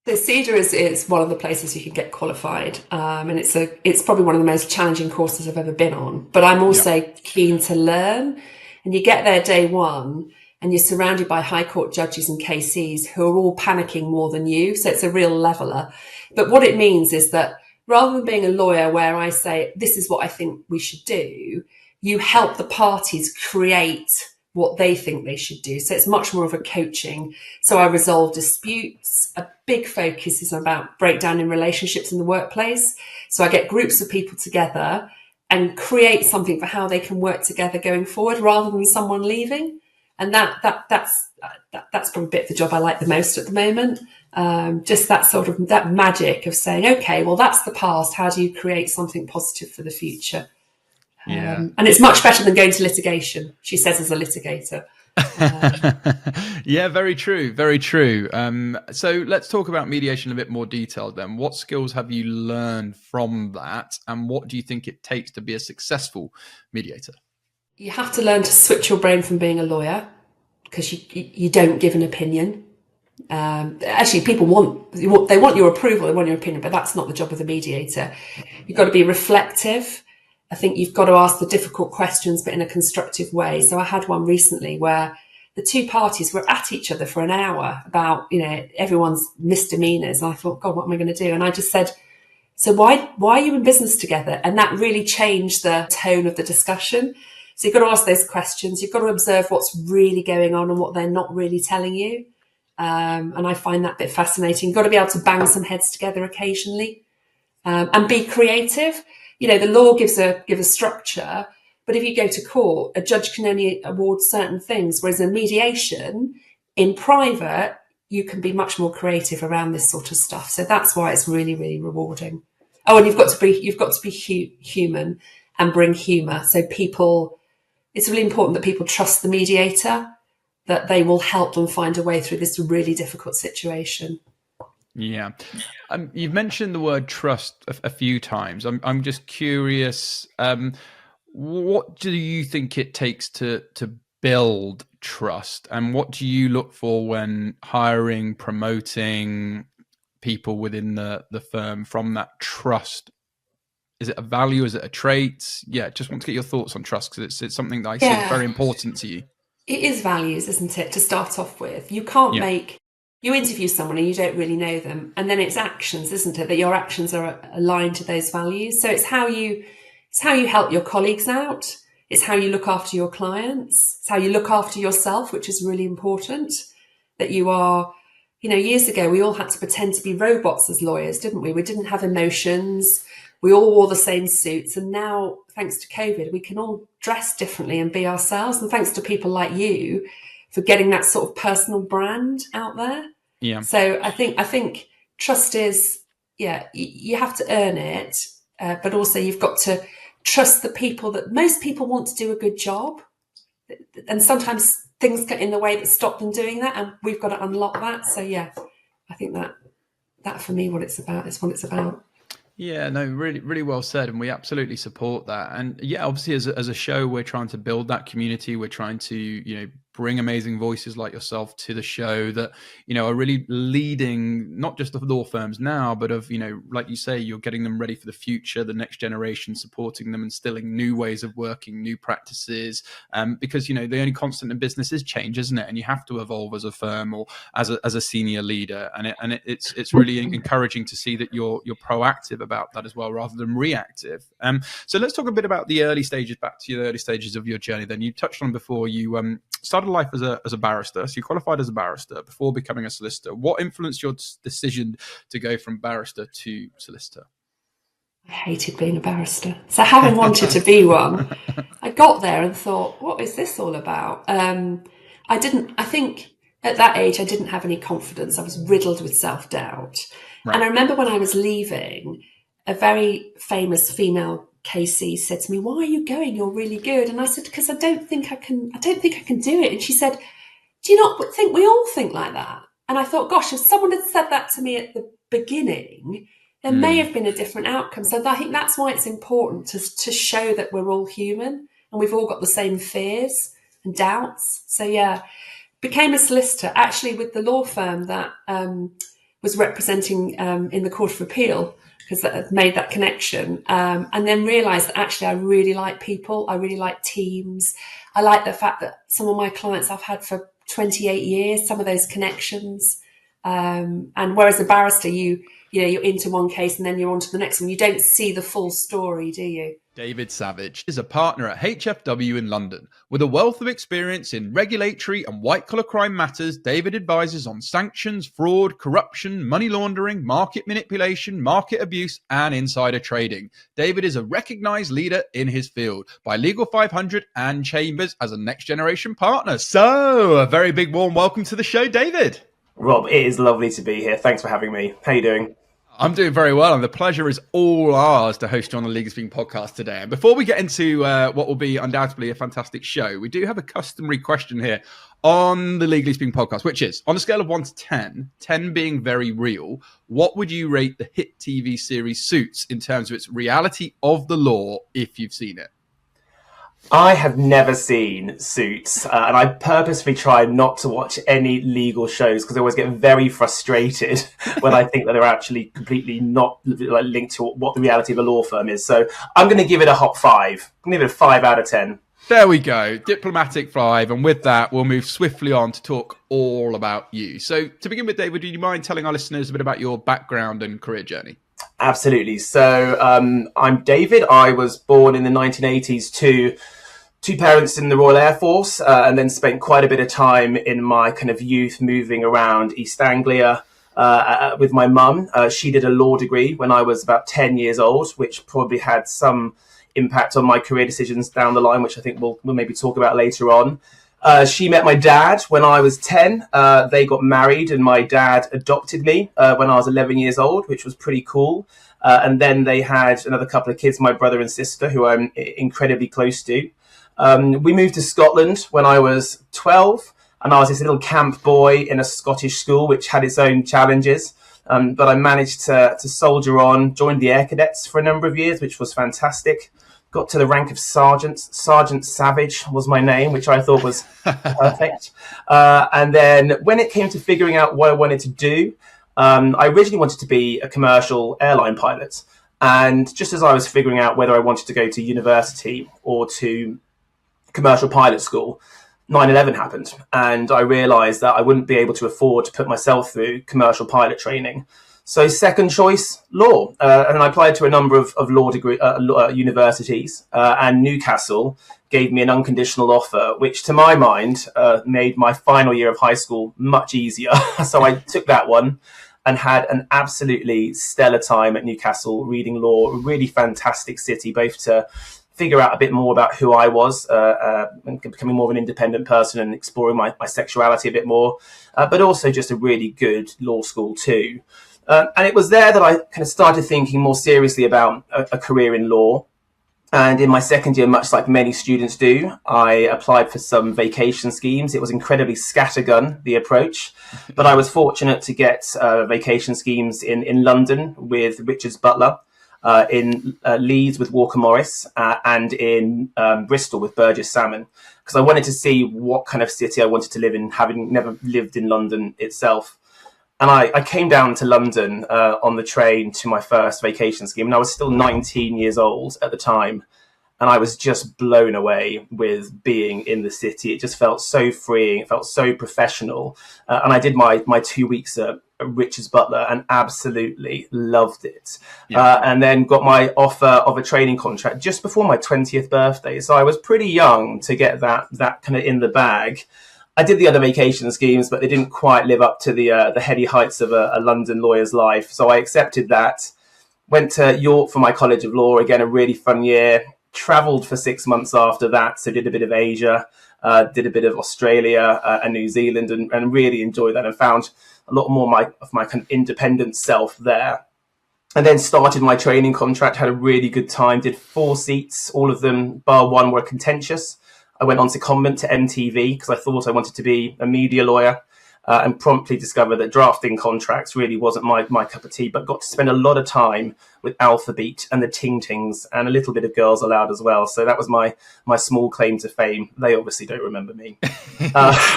D: The CEDR is one of the places you can get qualified, and it's probably one of the most challenging courses I've ever been on. But I'm also keen to learn, And you get there day one and you're surrounded by high court judges and KCs who are all panicking more than you. So it's a real leveler. But what it means is that rather than being a lawyer where I say, this is what I think we should do, you help the parties create what they think they should do. So it's much more of a coaching. So I resolve disputes. A big focus is about breakdown in relationships in the workplace. So I get groups of people together and create something for how they can work together going forward rather than someone leaving. And that's probably a bit of the job I like the most at the moment. Just that sort of that magic of saying, okay, well, that's the past. How do you create something positive for the future?
A: Yeah.
D: And it's much better than going to litigation, she says as a litigator.
A: Yeah, very true. Very true. So let's talk about mediation in a bit more detail then. What skills have you learned from that? And what do you think it takes to be a successful mediator?
D: You have to learn to switch your brain from being a lawyer because you don't give an opinion. Actually, people want your approval, they want your opinion, but that's not the job of the mediator. You've got to be reflective. I think you've got to ask the difficult questions, but in a constructive way. So I had one recently where the two parties were at each other for an hour about, everyone's misdemeanors. And I thought, God, what am I going to do? And I just said, so why are you in business together? And that really changed the tone of the discussion. So you've got to ask those questions. You've got to observe what's really going on and what they're not really telling you. And I find that bit fascinating. You've got to be able to bang some heads together occasionally, and be creative. The law gives a structure, but if you go to court, a judge can only award certain things, whereas in mediation, in private, you can be much more creative around this sort of stuff. So that's why it's really, really rewarding. Oh, and you've got to be human and bring humour. So it's really important that people trust the mediator, that they will help them find a way through this really difficult situation.
A: Yeah. You've mentioned the word trust a few times. I'm just curious, what do you think it takes to build trust? And what do you look for when hiring, promoting people within the firm from that trust? Is it a value? Is it a trait? Yeah, just want to get your thoughts on trust because it's something that I see is very important to you.
D: It is values, isn't it, to start off with? You can't you interview someone and you don't really know them. And then it's actions, isn't it? That your actions are aligned to those values. So it's how you help your colleagues out. It's how you look after your clients. It's how you look after yourself, which is really important. That you are, years ago, we all had to pretend to be robots as lawyers, didn't we? We didn't have emotions. We all wore the same suits. And now, thanks to COVID, we can all dress differently and be ourselves. And thanks to people like you for getting that sort of personal brand out there. Yeah. So I think trust is, you have to earn it, but also you've got to trust the people that most people want to do a good job. And sometimes things get in the way that stop them doing that. And we've got to unlock that. So I think that for me, what it's about is what it's about.
A: Yeah, no, really, really well said. And we absolutely support that. And obviously as a show, we're trying to build that community. We're trying to, bring amazing voices like yourself to the show that, are really leading, not just the law firms now, but of, like you say, you're getting them ready for the future, the next generation, supporting them, instilling new ways of working, new practices, because, the only constant in business is change, isn't it? And you have to evolve as a firm or as a senior leader. And it's really encouraging to see that you're proactive about that as well, rather than reactive. So let's talk a bit about the early stages, back to the early stages of your journey. Then you touched on before you started life as a barrister. So you qualified as a barrister before becoming a solicitor. What influenced your decision to go from barrister to solicitor?
D: I hated being a barrister. So having wanted to be one, I got there and thought, what is this all about? I think at that age, I didn't have any confidence. I was riddled with self-doubt. Right. And I remember when I was leaving, a very famous female KC said to me, "Why are you going? You're really good." And I said, "Because I don't think I can do it." And she said, "Do you not think we all think like that?" And I thought, gosh, if someone had said that to me at the beginning, there may have been a different outcome. So I think that's why it's important to show that we're all human and we've all got the same fears and doubts. So became a solicitor actually with the law firm that was representing in the Court of Appeal, because that made that connection, and then realised that actually I really like people, I really like teams. I like the fact that some of my clients I've had for 28 years, some of those connections, and whereas a barrister, you're into one case and then you're on to the next one. You don't see the full story, do you?
A: David Savage is a partner at HFW in London. With a wealth of experience in regulatory and white-collar crime matters, David advises on sanctions, fraud, corruption, money laundering, market manipulation, market abuse, and insider trading. David is a recognised leader in his field by Legal 500 and Chambers as a next-generation partner. So, a very big warm welcome to the show, David.
E: Rob, it is lovely to be here. Thanks for having me. How you doing?
A: I'm doing very well, and the pleasure is all ours to host you on the Legally Speaking podcast today. And before we get into what will be undoubtedly a fantastic show, we do have a customary question here on the Legally Speaking podcast, which is, on a scale of 1 to 10, 10 being very real, what would you rate the hit TV series Suits in terms of its reality of the law, if you've seen it?
E: I have never seen Suits, and I purposefully try not to watch any legal shows because I always get very frustrated when I think that they're actually completely not linked to what the reality of a law firm is. So I'm going to give it a hot 5. I'm going to give it a 5 out of 10.
A: There we go, diplomatic 5. And with that, we'll move swiftly on to talk all about you. So to begin with, David, do you mind telling our listeners a bit about your background and career journey?
E: Absolutely. So I'm David. I was born in the 1980s to two parents in the Royal Air Force, and then spent quite a bit of time in my kind of youth moving around East Anglia with my mum. She did a law degree when I was about 10 years old, which probably had some impact on my career decisions down the line, which I think we'll maybe talk about later on. She met my dad when I was 10. They got married and my dad adopted me when I was 11 years old, which was pretty cool. And then they had another couple of kids, my brother and sister, who I'm incredibly close to. We moved to Scotland when I was 12, and I was this little camp boy in a Scottish school, which had its own challenges. But I managed to soldier on, joined the Air Cadets for a number of years, which was fantastic. Got to the rank of Sergeant. Sergeant Savage was my name, which I thought was perfect. And then when it came to figuring out what I wanted to do, I originally wanted to be a commercial airline pilot. And just as I was figuring out whether I wanted to go to university or to commercial pilot school, 9/11 happened, and I realised that I wouldn't be able to afford to put myself through commercial pilot training. So second choice, law, and I applied to a number of law degree universities, and Newcastle gave me an unconditional offer, which to my mind made my final year of high school much easier. So I took that one and had an absolutely stellar time at Newcastle reading law. A really fantastic city, both to figure out a bit more about who I was, and becoming more of an independent person and exploring my sexuality a bit more, but also just a really good law school too. And it was there that I kind of started thinking more seriously about a career in law. And in my second year, much like many students do, I applied for some vacation schemes. It was incredibly scattergun, the approach, but I was fortunate to get vacation schemes in London with Richards Butler, in Leeds with Walker Morris, and in Bristol with Burgess Salmon, because I wanted to see what kind of city I wanted to live in, having never lived in London itself. And I came down to London on the train to my first vacation scheme, and I was still 19 years old at the time. And I was just blown away with being in the city. It just felt so freeing. It felt so professional. And I did my 2 weeks at Richards Butler and absolutely loved it. Yeah. And then got my offer of a training contract just before my 20th birthday. So I was pretty young to get that kind of in the bag. I did the other vacation schemes, but they didn't quite live up to the heady heights of a London lawyer's life. So I accepted that. Went to York for my College of Law. Again, a really fun year. Travelled for 6 months after that. So did a bit of Asia, did a bit of Australia and New Zealand, and really enjoyed that and found a lot more of my kind of independent self there. And then started my training contract, had a really good time, did 4 seats. All of them, bar one, were contentious. I went on to comment to MTV because I thought I wanted to be a media lawyer. and promptly discovered that drafting contracts really wasn't my cup of tea, but got to spend a lot of time with Alphabet and the Ting Tings and a little bit of Girls Aloud as well. So that was my small claim to fame. They obviously don't remember me,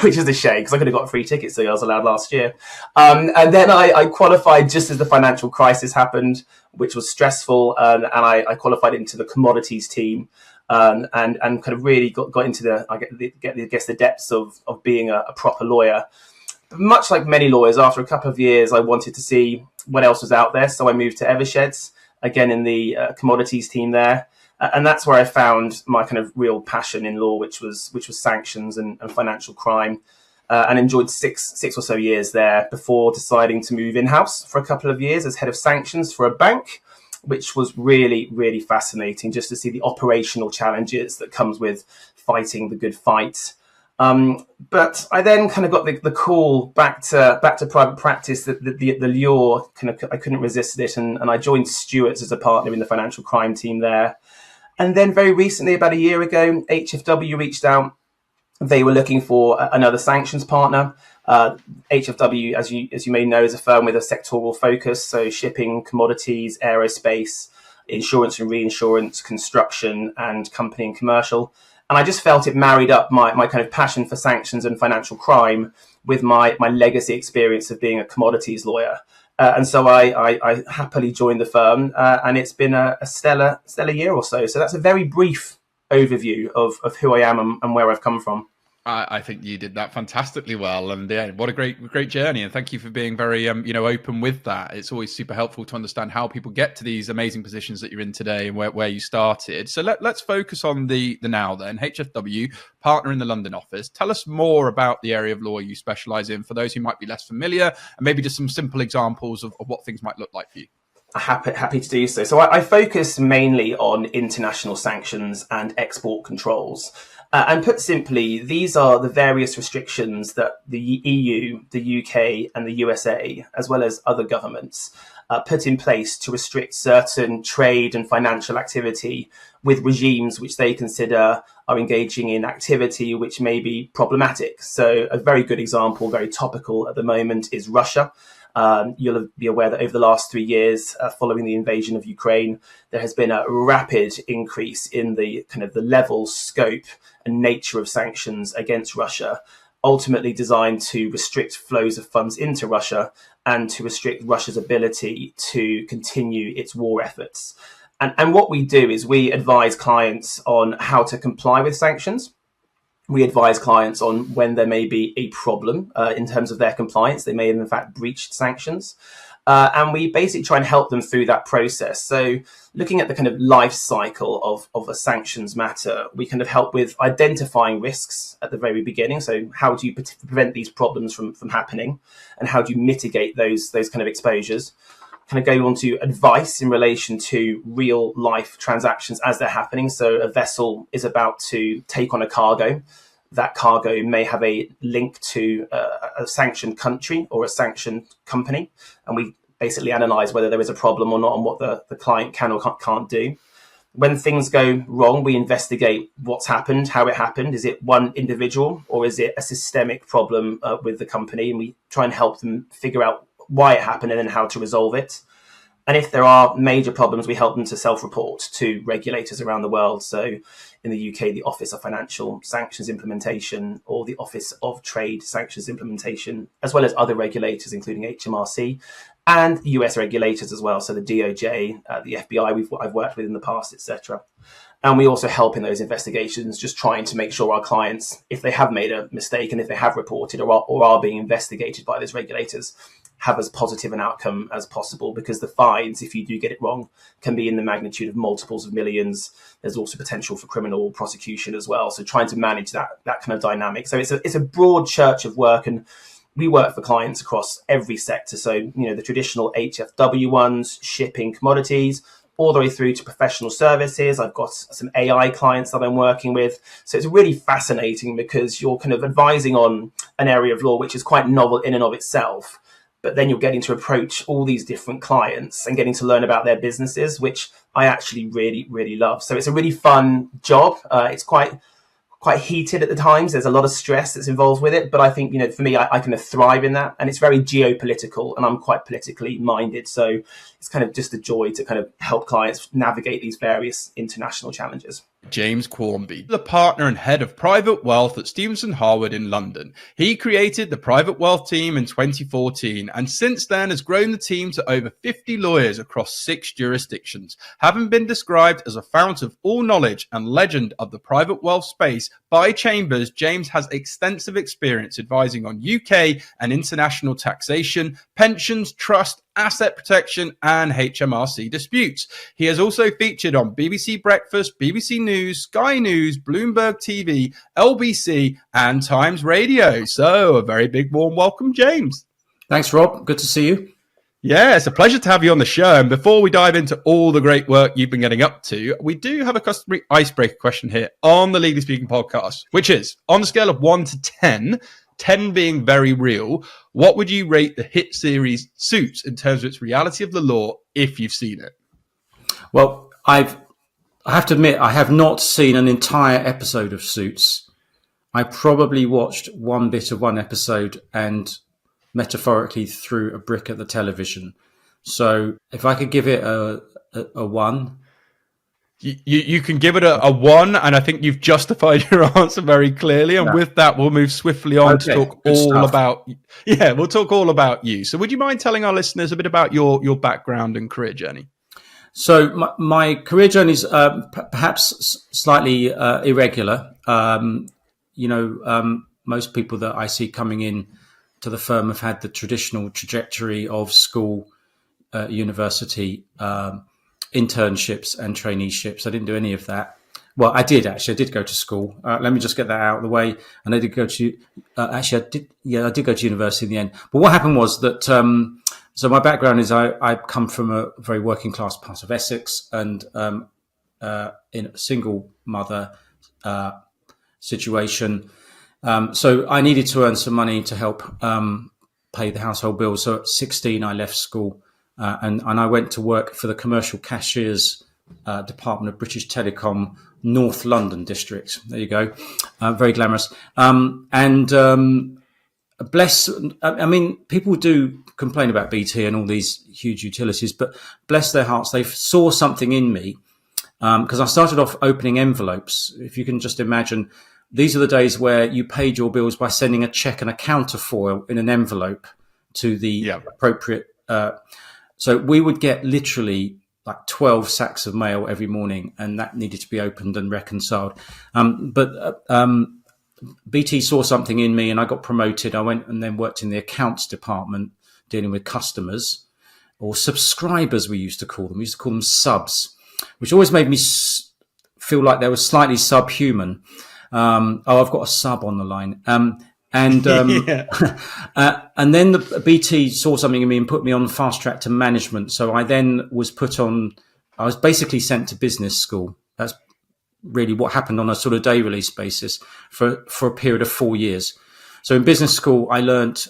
E: which is a shame because I could have got free tickets to Girls Aloud last year. And then I qualified just as the financial crisis happened, which was stressful, and I qualified into the commodities team. And kind of really got into the depths of being a proper lawyer. Much like many lawyers, after a couple of years, I wanted to see what else was out there. So I moved to Eversheds, again in the commodities team there. And that's where I found my kind of real passion in law, which was sanctions and financial crime, and enjoyed six or so years there before deciding to move in-house for a couple of years as head of sanctions for a bank, which was really, really fascinating just to see the operational challenges that comes with fighting the good fight. But I then kind of got the call back to private practice, the lure, I couldn't resist it. And I joined Stewart's as a partner in the financial crime team there. And then very recently, about a year ago, HFW reached out. They were looking for another sanctions partner. HFW, as you may know, is a firm with a sectoral focus. So shipping, commodities, aerospace, insurance and reinsurance, construction, and company and commercial. And I just felt it married up my kind of passion for sanctions and financial crime with my legacy experience of being a commodities lawyer. And so I happily joined the firm, and it's been a stellar year or so. So that's a very brief overview of who I am and where I've come from.
A: I think you did that fantastically well, and yeah, what a great journey, and thank you for being very open with that. It's always super helpful to understand how people get to these amazing positions that you're in today and where you started. So let's focus on the now then. HFW, partner in the London office. Tell us more about the area of law you specialise in for those who might be less familiar, and maybe just some simple examples of what things might look like for you.
E: Happy to do so. So I focus mainly on international sanctions and export controls. And put simply, these are the various restrictions that the EU, the UK and the USA, as well as other governments, put in place to restrict certain trade and financial activity with regimes which they consider are engaging in activity which may be problematic. So a very good example, very topical at the moment, is Russia. You'll be aware that over the last 3 years, following the invasion of Ukraine, there has been a rapid increase in the kind of the level, scope and nature of sanctions against Russia, ultimately designed to restrict flows of funds into Russia and to restrict Russia's ability to continue its war efforts. And what we do is we advise clients on how to comply with sanctions. We advise clients on when there may be a problem in terms of their compliance. They may have, in fact, breached sanctions. And we basically try and help them through that process. So looking at the kind of life cycle of a sanctions matter, we kind of help with identifying risks at the very beginning. So how do you prevent these problems from happening? And how do you mitigate those kind of exposures? Kind of go on to advice in relation to real life transactions as they're happening. So a vessel is about to take on a cargo. That cargo may have a link to a sanctioned country or a sanctioned company. And we basically analyze whether there is a problem or not and what the client can or can't do. When things go wrong, we investigate what's happened, how it happened. Is it one individual or is it a systemic problem with the company? And we try and help them figure out why it happened and then how to resolve it. And if there are major problems, we help them to self-report to regulators around the world. So in the UK, the Office of Financial Sanctions Implementation or the Office of Trade Sanctions Implementation, as well as other regulators, including HMRC and US regulators as well. So the DOJ, the FBI, I've worked with in the past, etc. And we also help in those investigations, just trying to make sure our clients, if they have made a mistake and if they have reported or are being investigated by those regulators, have as positive an outcome as possible, because the fines, if you do get it wrong, can be in the magnitude of multiples of millions. There's also potential for criminal prosecution as well. So trying to manage that kind of dynamic. So it's a broad church of work, and we work for clients across every sector. So, the traditional HFW ones, shipping, commodities, all the way through to professional services. I've got some AI clients that I'm working with. So it's really fascinating because you're kind of advising on an area of law which is quite novel in and of itself. But then you're getting to approach all these different clients and getting to learn about their businesses, which I actually really, really love. So it's a really fun job. It's quite quite heated at the times. There's a lot of stress that's involved with it. But I think, for me, I kind of thrive in that. And it's very geopolitical, and I'm quite politically minded. So it's kind of just a joy to kind of help clients navigate these various international challenges.
A: James Quarmby, the partner and head of private wealth at Stevenson Harwood in London. He created the private wealth team in 2014 and since then has grown the team to over 50 lawyers across 6 jurisdictions. Having been described as a fount of all knowledge and legend of the private wealth space by Chambers, James has extensive experience advising on UK and international taxation, pensions, trust, asset protection and HMRC disputes. He has also featured on BBC Breakfast, BBC News, Sky News, Bloomberg TV, LBC and Times Radio. So a very big warm welcome, James.
F: Thanks, Rob. Good to see you.
A: Yeah, it's a pleasure to have you on the show. And before we dive into all the great work you've been getting up to, we do have a customary icebreaker question here on the Legally Speaking podcast, which is on a scale of 1 to 10, 10 being very real, what would you rate the hit series Suits in terms of its reality of the law if you've seen it?
F: Well, I have to admit, I have not seen an entire episode of Suits. I probably watched one bit of one episode and metaphorically threw a brick at the television. So if I could give it a 1.
A: You can give it a 1, and I think you've justified your answer very clearly. And with that, we'll move swiftly on to talk all about. Yeah, we'll talk all about you. So, would you mind telling our listeners a bit about your background and career journey?
F: So, my career journey is perhaps slightly irregular. Most people that I see coming in to the firm have had the traditional trajectory of school, university. Internships and traineeships. I didn't do any of that. Well, I did actually. I did go to school. Let me just get that out of the way. And I did go to. I did go to university in the end. But what happened was that. So my background is I come from a very working class part of Essex, and in a single mother situation. So I needed to earn some money to help pay the household bills. So at 16, I left school. And I went to work for the Commercial Cashiers Department of British Telecom, North London district. There you go. Very glamorous. People do complain about BT and all these huge utilities, but bless their hearts, they saw something in me because I started off opening envelopes. If you can just imagine, these are the days where you paid your bills by sending a cheque and a counterfoil in an envelope to the appropriate... So we would get literally like 12 sacks of mail every morning, and that needed to be opened and reconciled. But BT saw something in me and I got promoted. I went and then worked in the accounts department dealing with customers, or subscribers we used to call them. We used to call them subs, which always made me feel like they were slightly subhuman. I've got a sub on the line. And then the BT saw something in me and put me on fast track to management. So I then was I was basically sent to business school. That's really what happened on a sort of day release basis for a period of 4 years. So in business school, I learnt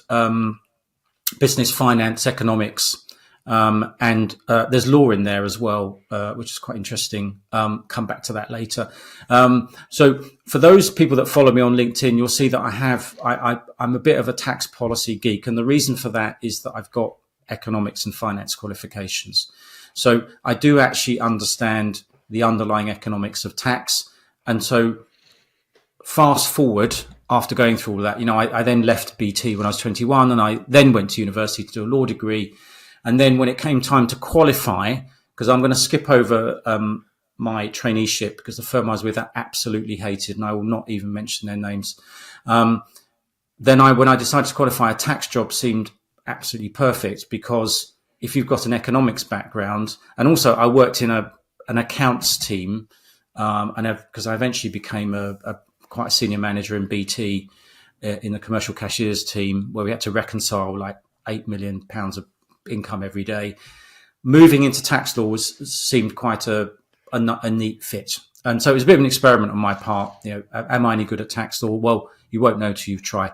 F: business, finance, economics, and there's law in there as well, which is quite interesting. Come back to that later. So for those people that follow me on LinkedIn, you'll see that I'm a bit of a tax policy geek. And the reason for that is that I've got economics and finance qualifications. So I do actually understand the underlying economics of tax. And so fast forward, after going through all that, I then left BT when I was 21, and I then went to university to do a law degree. And then when it came time to qualify, because I'm going to skip over my traineeship because the firm I was with I absolutely hated, and I will not even mention their names. When I decided to qualify, a tax job seemed absolutely perfect, because if you've got an economics background, and also I worked in an accounts team, because I eventually became quite a senior manager in BT in the commercial cashiers team, where we had to reconcile like £8 million of income every day. Moving into tax law seemed quite a neat fit. And so it was a bit of an experiment on my part. Am I any good at tax law? Well, you won't know till you try.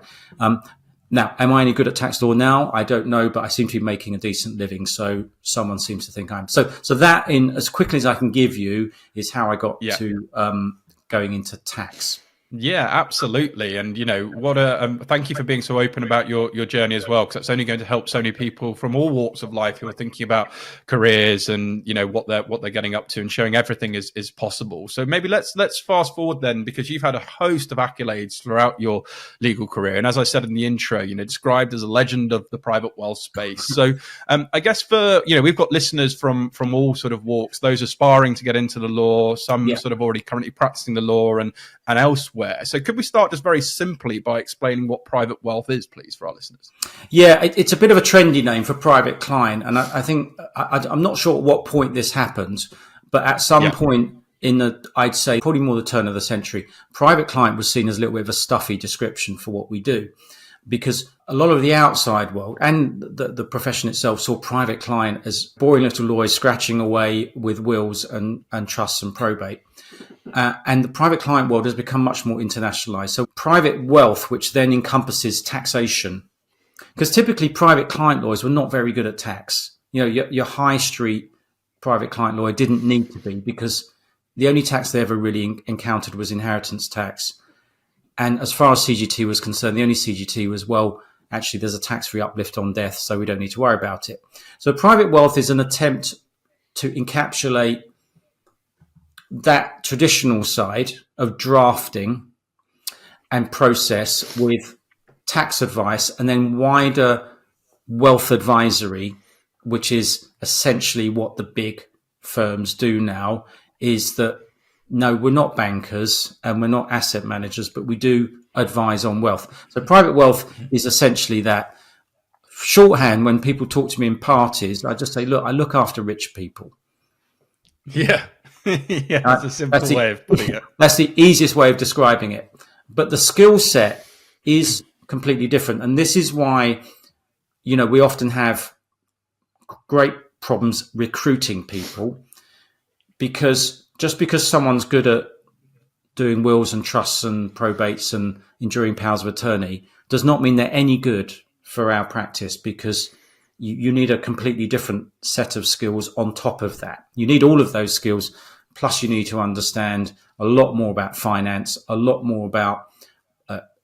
F: Now, am I any good at tax law now? I don't know, but I seem to be making a decent living. So someone seems to think I am. So that, in as quickly as I can give you, is how I got to going into tax.
A: Yeah, absolutely. And, what a thank you for being so open about your journey as well, because that's only going to help so many people from all walks of life who are thinking about careers and, what they're getting up to, and showing everything is possible. So maybe let's fast forward then, because you've had a host of accolades throughout your legal career. And as I said in the intro, described as a legend of the private wealth space. So I guess for, we've got listeners from all sort of walks, those aspiring to get into the law, some sort of already currently practicing the law and elsewhere. So could we start just very simply by explaining what private wealth is, please, for our listeners?
F: Yeah, it's a bit of a trendy name for private client. And I think, I'm not sure at what point this happened, but at some point I'd say probably more the turn of the century, private client was seen as a little bit of a stuffy description for what we do. Because a lot of the outside world and the profession itself saw private client as boring little lawyers scratching away with wills and trusts and probate. And the private client world has become much more internationalized. So private wealth, which then encompasses taxation, because typically private client lawyers were not very good at tax. Your high street private client lawyer didn't need to be, because the only tax they ever really encountered was inheritance tax. And as far as CGT was concerned, the only CGT was, well, actually, there's a tax-free uplift on death, so we don't need to worry about it. So private wealth is an attempt to encapsulate that traditional side of drafting and process with tax advice, and then wider wealth advisory, which is essentially what the big firms do now, is that no, we're not bankers and we're not asset managers, but we do advise on wealth. So private wealth is essentially that. Shorthand, when people talk to me in parties, I just say, look, I look after rich people.
A: Yeah. Yeah, that's a simple way of putting it.
F: That's the easiest way of describing it. But the skill set is completely different. And this is why, we often have great problems recruiting people, because just because someone's good at doing wills and trusts and probates and enduring powers of attorney does not mean they're any good for our practice, because you need a completely different set of skills on top of that. You need all of those skills, plus you need to understand a lot more about finance, a lot more about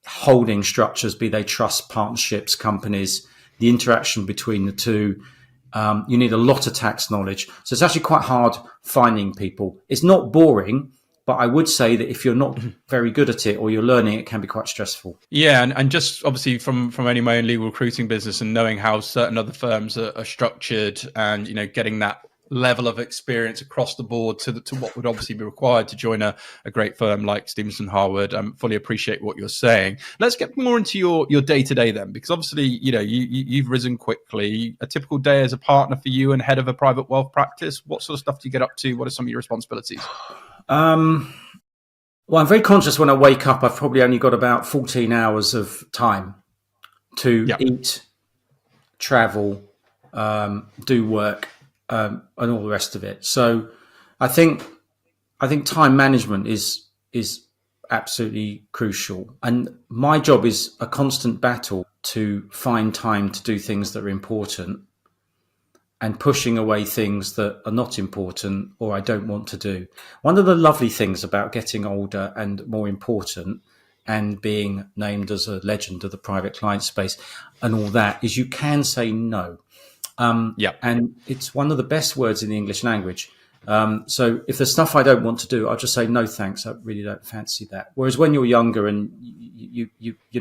F: holding structures, be they trust, partnerships, companies, the interaction between the two. You need a lot of tax knowledge. So it's actually quite hard finding people. It's not boring, but I would say that if you're not very good at it or you're learning, it can be quite stressful.
A: Yeah, and just obviously from owning my own legal recruiting business and knowing how certain other firms are structured, and getting that level of experience across the board to what would obviously be required to join a great firm like Stevenson Harwood. Fully appreciate what you're saying. Let's get more into your day-to-day then, because obviously you've risen quickly. A typical day as a partner for you and head of a private wealth practice, what sort of stuff do you get up to? What are some of your responsibilities?
F: Well, I'm very conscious when I wake up, I've probably only got about 14 hours of time to eat, travel, do work, and all the rest of it. So I think time management is absolutely crucial. And my job is a constant battle to find time to do things that are important and pushing away things that are not important or I don't want to do. One of the lovely things about getting older and more important and being named as a legend of the private client space and all that is you can say no. And it's one of the best words in the English language. So if there's stuff I don't want to do, I'll just say, no, thanks. I really don't fancy that. Whereas when you're younger and you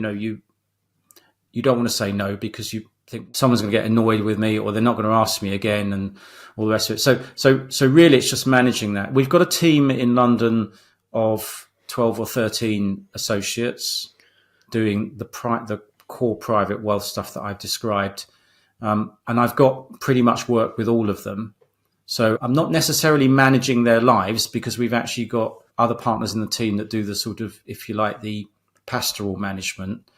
F: don't want to say no because you think someone's going to get annoyed with me or they're not going to ask me again and all the rest of it. So really it's just managing that. We've got a team in London of 12 or 13 associates doing the core private wealth stuff that I've described. And I've got pretty much work with all of them. So I'm not necessarily managing their lives because we've actually got other partners in the team that do the sort of, if you like, the pastoral management.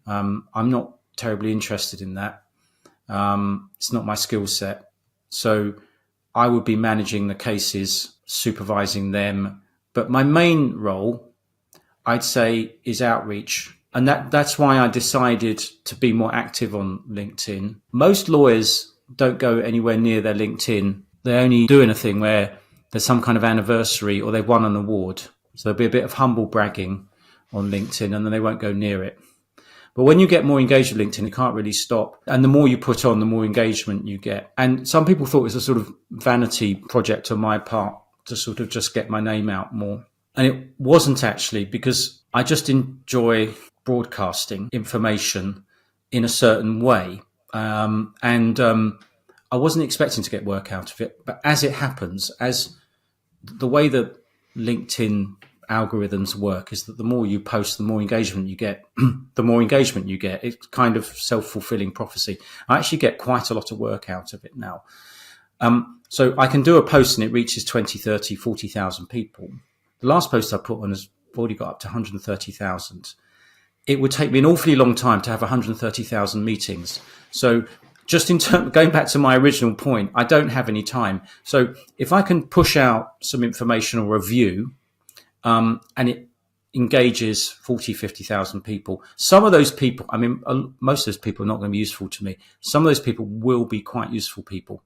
F: I'm not terribly interested in that. It's not my skill set. So I would be managing the cases, supervising them. But my main role, I'd say, is outreach. And that's why I decided to be more active on LinkedIn. Most lawyers don't go anywhere near their LinkedIn. They only do anything where there's some kind of anniversary or they've won an award. So there'll be a bit of humble bragging. on LinkedIn, and then they won't go near it. But when you get more engaged with LinkedIn, you can't really stop. And the more you put on, the more engagement you get. And some people thought it was a sort of vanity project on my part to sort of just get my name out more. And it wasn't actually, because I just enjoy broadcasting information in a certain way. I wasn't expecting to get work out of it. But as it happens, as the way that LinkedIn algorithms work is that the more you post, the more engagement you get. The more engagement you get, it's kind of self-fulfilling prophecy. I actually get quite a lot of work out of it now. So I can do a post and it reaches 20, 30, 40,000 people. The last post I put on has already got up to 130,000. It would take me an awfully long time to have 130,000 meetings. So just in terms, going back to my original point, I don't have any time. So if I can push out some information or a review, and it engages 40, 50,000 people. Some of those people, I mean, most of those people are not going to be useful to me. Some of those people will be quite useful people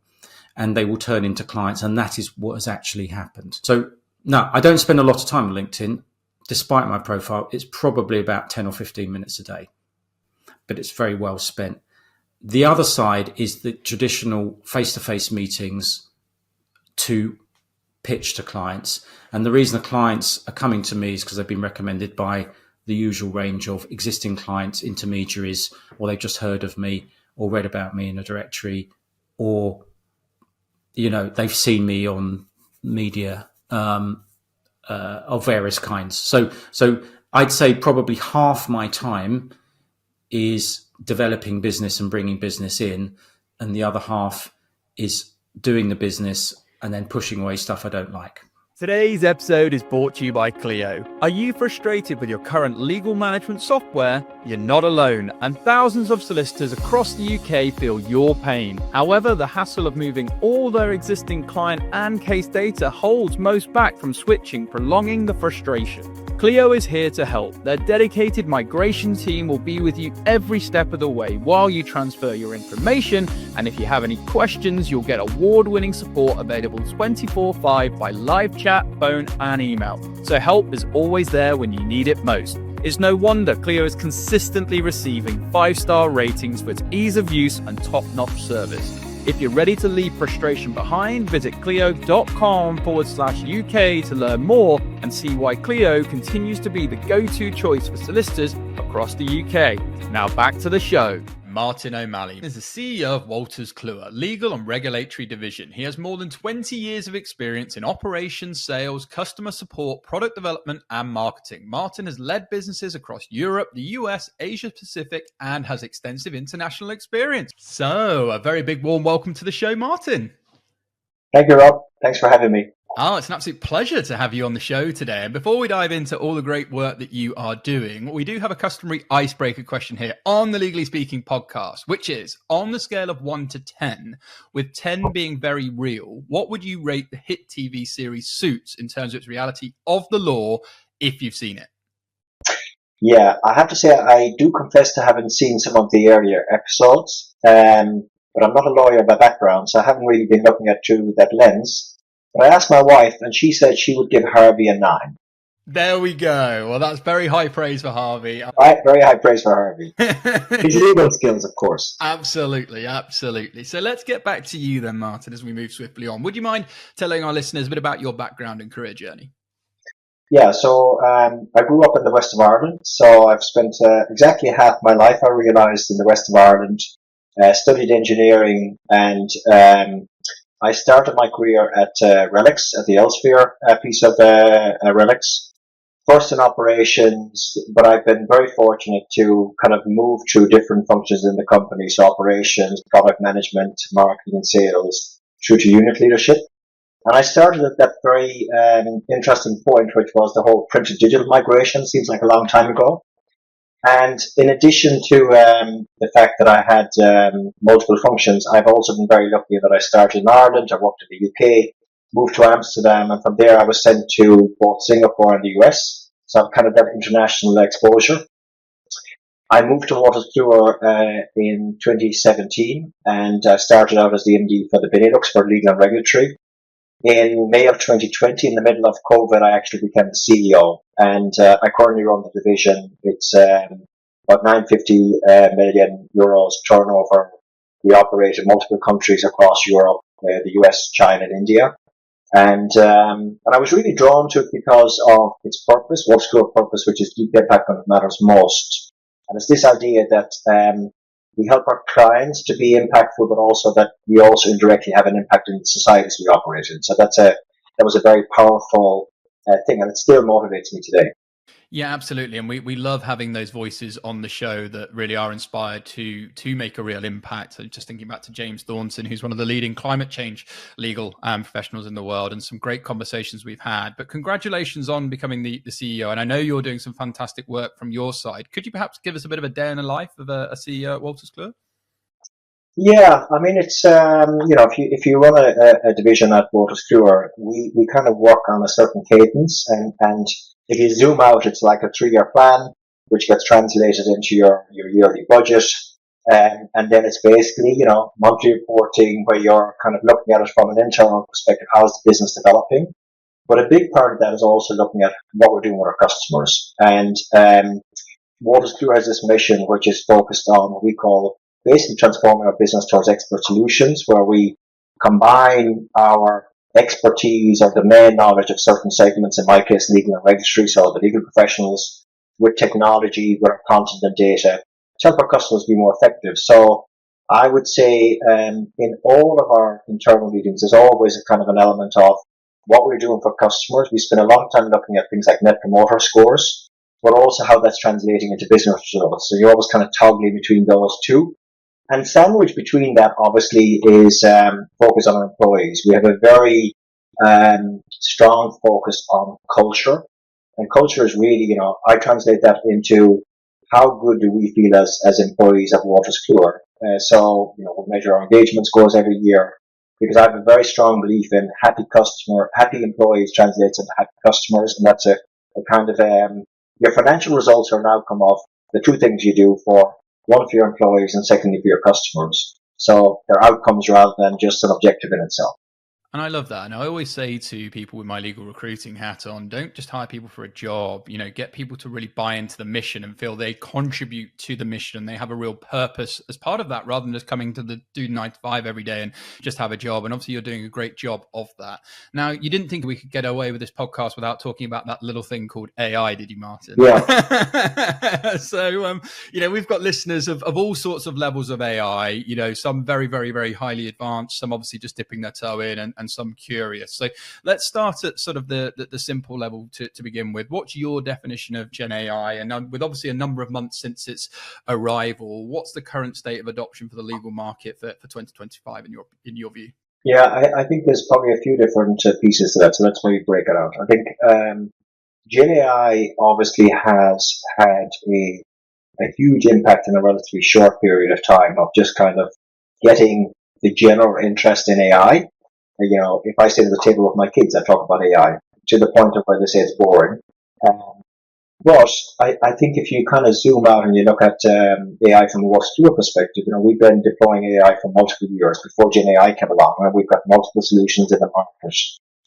F: and they will turn into clients. And that is what has actually happened. So no, I don't spend a lot of time on LinkedIn, despite my profile. It's probably about 10 or 15 minutes a day, but it's very well spent. The other side is the traditional face-to-face meetings to pitch to clients. And the reason the clients are coming to me is because they've been recommended by the usual range of existing clients, intermediaries, or they've just heard of me or read about me in a directory, or, you know, they've seen me on media of various kinds. So I'd say probably half my time is developing business and bringing business in, and the other half is doing the business and then pushing away stuff I don't like.
A: Today's episode is brought to you by Clio. Are you frustrated with your current legal management software? You're not alone, and thousands of solicitors across the UK feel your pain. However, the hassle of moving all their existing client and case data holds most back from switching, prolonging the frustration. Clio is here to help. Their dedicated migration team will be with you every step of the way while you transfer your information, and if you have any questions, you'll get award-winning support available 24/5 by live chat, phone and email. So help is always there when you need it most. It's no wonder Clio is consistently receiving 5-star ratings for its ease of use and top-notch service. If you're ready to leave frustration behind, visit clio.com/UK to learn more and see why Clio continues to be the go-to choice for solicitors across the UK. Now back to the show. Martin O'Malley is the CEO of Wolters Kluwer Legal and Regulatory Division. He has more than 20 years of experience in operations, sales, customer support, product development, and marketing. Martin has led businesses across Europe, the US, Asia Pacific, and has extensive international experience. So, a very big warm welcome to the show, Martin.
G: Thank you, Rob. Thanks for having me.
A: Oh, it's an absolute pleasure to have you on the show today. And before we dive into all the great work that you are doing, we do have a customary icebreaker question here on the Legally Speaking podcast, which is, on the scale of 1 to 10, with 10 being very real, what would you rate the hit TV series Suits in terms of its reality of the law, if you've seen it?
G: Yeah, I have to say I do confess to having seen some of the earlier episodes, but I'm not a lawyer by background, so I haven't really been looking at through that lens. But I asked my wife, and she said she would give Harvey a 9.
A: There we go. Well, that's very high praise for Harvey.
G: Right, very high praise for Harvey. His legal skills, of course.
A: Absolutely, absolutely. So let's get back to you then, Martin, as we move swiftly on. Would you mind telling our listeners a bit about your background and career journey?
G: Yeah, so I grew up in the west of Ireland, so I've spent exactly half my life, I realised, in the west of Ireland, studied engineering, and I started my career at Relics, at the Elsevier piece of Relics. First in operations, but I've been very fortunate to kind of move through different functions in the company, so operations, product management, marketing and sales, through to unit leadership. And I started at that very interesting point, which was the whole print to digital migration. Seems like a long time ago. And in addition to the fact that I had multiple functions, I've also been very lucky that I started in Ireland, I worked in the UK, moved to Amsterdam, and from there I was sent to both Singapore and the US. So I've kind of that international exposure. I moved to Wolters Kluwer in 2017, and I started out as the MD for the Benelux for legal and regulatory. in May of 2020, in the middle of COVID, I actually became the CEO, and I currently run the division. It's about 950 million euros turnover. We operate in multiple countries across Europe, the US, China, and India. And I was really drawn to it because of its purpose, Water School purpose, which is deep impact when it matters most. And it's this idea that we help our clients to be impactful, but also that we also indirectly have an impact in the societies we operate in. So that was a very powerful thing, and it still motivates me today.
A: Yeah, absolutely. And we love having those voices on the show that really are inspired to make a real impact. So just thinking back to James Thornton, who's one of the leading climate change legal professionals in the world, and some great conversations we've had. But congratulations on becoming the CEO. And I know you're doing some fantastic work from your side. Could you perhaps give us a bit of a day in the life of a CEO at Wolters Kluwer?
G: Yeah, I mean, it's, if you run a division at Wolters Kluwer, we kind of work on a certain cadence, and if you zoom out, it's like a 3-year plan, which gets translated into your yearly budget. And then it's basically, monthly reporting where you're kind of looking at it from an internal perspective. How's the business developing? But a big part of that is also looking at what we're doing with our customers. And, Wolters Kluwer has this mission, which is focused on what we call basically transforming our business towards expert solutions, where we combine our expertise or domain knowledge of certain segments, in my case, legal and regulatory, so the legal professionals, with technology, with our content and data, to help our customers be more effective. So I would say in all of our internal meetings, there's always a kind of an element of what we're doing for customers. We spend a lot of time looking at things like net promoter scores, but also how that's translating into business results. So you're always kind of toggling between those two. And sandwiched between that, obviously, is focus on our employees. We have a very strong focus on culture. And culture is really, I translate that into how good do we feel as employees at Wolters Kluwer. So, we measure our engagement scores every year, because I have a very strong belief in happy employees translates into happy customers. And that's a kind of, your financial results are an outcome of the two things you do for one for your employees and secondly for your customers. So they're outcomes rather than just an objective in itself.
A: And I love that. And I always say to people with my legal recruiting hat on, don't just hire people for a job, get people to really buy into the mission and feel they contribute to the mission and they have a real purpose as part of that, rather than just coming to do 9 to 5 every day and just have a job. And obviously you're doing a great job of that. Now, you didn't think we could get away with this podcast without talking about that little thing called AI, did you, Martin?
G: Yeah.
A: So, we've got listeners of all sorts of levels of AI, some very, very, very highly advanced, some obviously just dipping their toe in, and some curious. So let's start at sort of the simple level to begin with. What's your definition of Gen AI? And with obviously a number of months since its arrival, what's the current state of adoption for the legal market for 2025 in your view?
G: Yeah, I think there's probably a few different pieces to that. So let's maybe break it out. I think Gen AI obviously has had a huge impact in a relatively short period of time of just kind of getting the general interest in AI. If I sit at the table with my kids, I talk about AI to the point of where they say it's boring. But I think if you kind of zoom out and you look at AI from a Wolters Kluwer perspective, we've been deploying AI for multiple years before Gen AI came along, and we've got multiple solutions in the market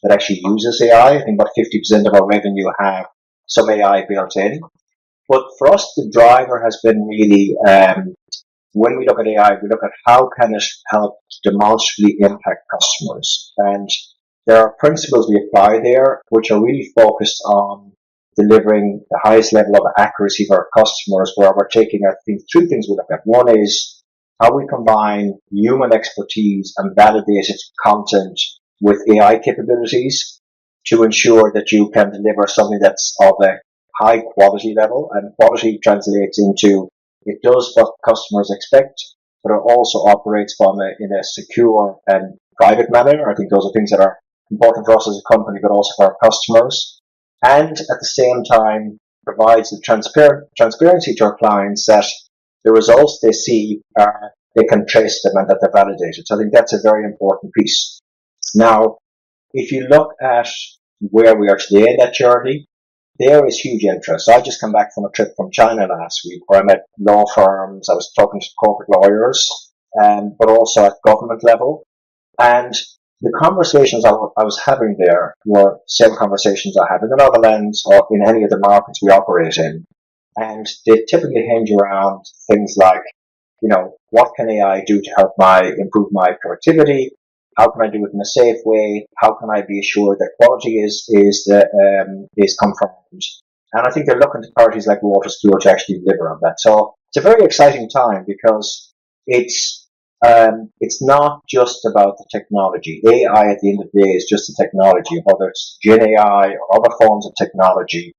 G: that actually uses AI. I think about 50% of our revenue have some AI built in. But for us, the driver has been really when we look at AI, we look at how can it help demonstrably impact customers. And there are principles we apply there which are really focused on delivering the highest level of accuracy for our customers, where we're taking, I think, 3 things we look at. One is how we combine human expertise and validated content with AI capabilities to ensure that you can deliver something that's of a high quality level. And quality translates into it does what customers expect, but it also operates in a secure and private manner. I think those are things that are important for us as a company, but also for our customers. And at the same time, provides the transparency to our clients that the results they see they can trace them and that they're validated. So I think that's a very important piece. Now, if you look at where we are today in that journey, there is huge interest. So I just come back from a trip from China last week where I met law firms. I was talking to corporate lawyers, but also at government level. And the conversations I was having there were same conversations I have in the Netherlands or in any of the markets we operate in. And they typically hinge around things like, what can AI do to help improve my productivity? How can I do it in a safe way? How can I be assured that quality is confirmed? And I think they're looking to parties like Water School to actually deliver on that. So it's a very exciting time because it's not just about the technology. AI at the end of the day is just a technology, whether it's Gen AI or other forms of technology.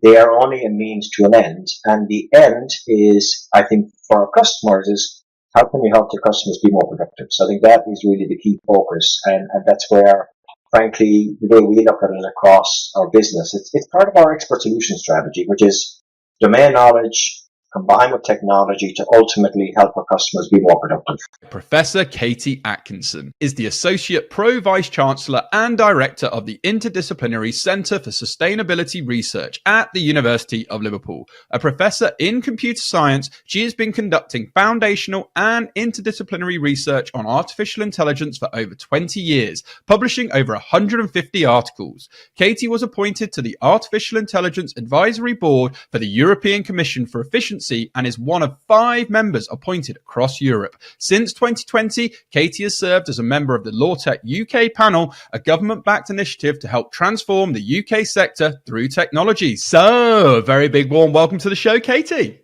G: They are only a means to an end. And the end is, I think, for our customers is how can we help the customers be more productive? So I think that is really the key focus. And that's where, frankly, the way we look at it across our business, it's part of our expert solution strategy, which is domain knowledge combined with technology to ultimately help our customers be more productive.
A: Professor Katie Atkinson is the Associate Pro Vice Chancellor and Director of the Interdisciplinary Centre for Sustainability Research at the University of Liverpool. A professor in computer science, she has been conducting foundational and interdisciplinary research on artificial intelligence for over 20 years, publishing over 150 articles. Katie was appointed to the Artificial Intelligence Advisory Board for the European Commission for Efficiency and is one of 5 members appointed across Europe. Since 2020, Katie has served as a member of the LawTech UK panel, a government-backed initiative to help transform the UK sector through technology. So, a very big warm welcome to the show, Katie.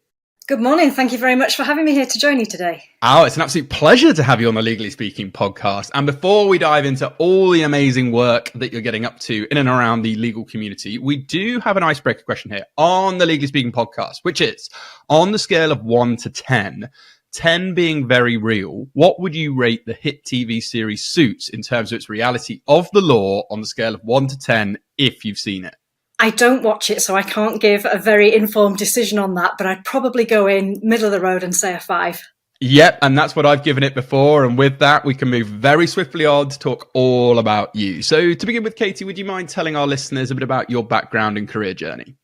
H: Good morning. Thank you very much for having me here to join you today.
A: Oh, it's an absolute pleasure to have you on the Legally Speaking podcast. And before we dive into all the amazing work that you're getting up to in and around the legal community, we do have an icebreaker question here on the Legally Speaking podcast, which is on the scale of 1 to 10, 10 being very real, what would you rate the hit TV series Suits in terms of its reality of the law on the scale of 1 to 10 if you've seen it?
H: I don't watch it, so I can't give a very informed decision on that, but I'd probably go in middle of the road and say a 5.
A: Yep, and that's what I've given it before. And with that, we can move very swiftly on to talk all about you. So to begin with, Katie, would you mind telling our listeners a bit about your background and career journey?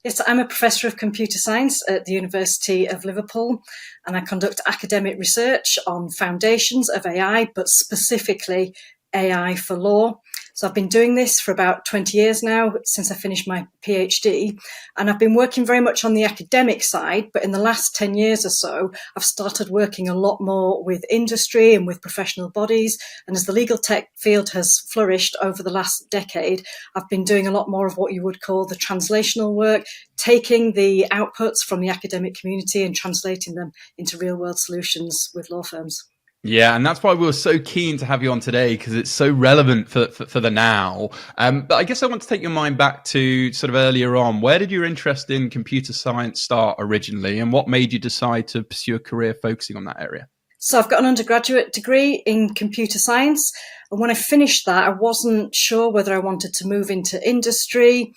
H: Yes, I'm a professor of computer science at the University of Liverpool, and I conduct academic research on foundations of AI, but specifically AI for law. So I've been doing this for about 20 years now, since I finished my PhD, and I've been working very much on the academic side, but in the last 10 years or so, I've started working a lot more with industry and with professional bodies. And as the legal tech field has flourished over the last decade, I've been doing a lot more of what you would call the translational work, taking the outputs from the academic community and translating them into real world solutions with law firms.
A: Yeah, and that's why we were so keen to have you on today, because it's so relevant for the now. But I guess I want to take your mind back to sort of earlier on. Where did your interest in computer science start originally, and what made you decide to pursue a career focusing on that area?
H: So I've got an undergraduate degree in computer science. And when I finished that, I wasn't sure whether I wanted to move into industry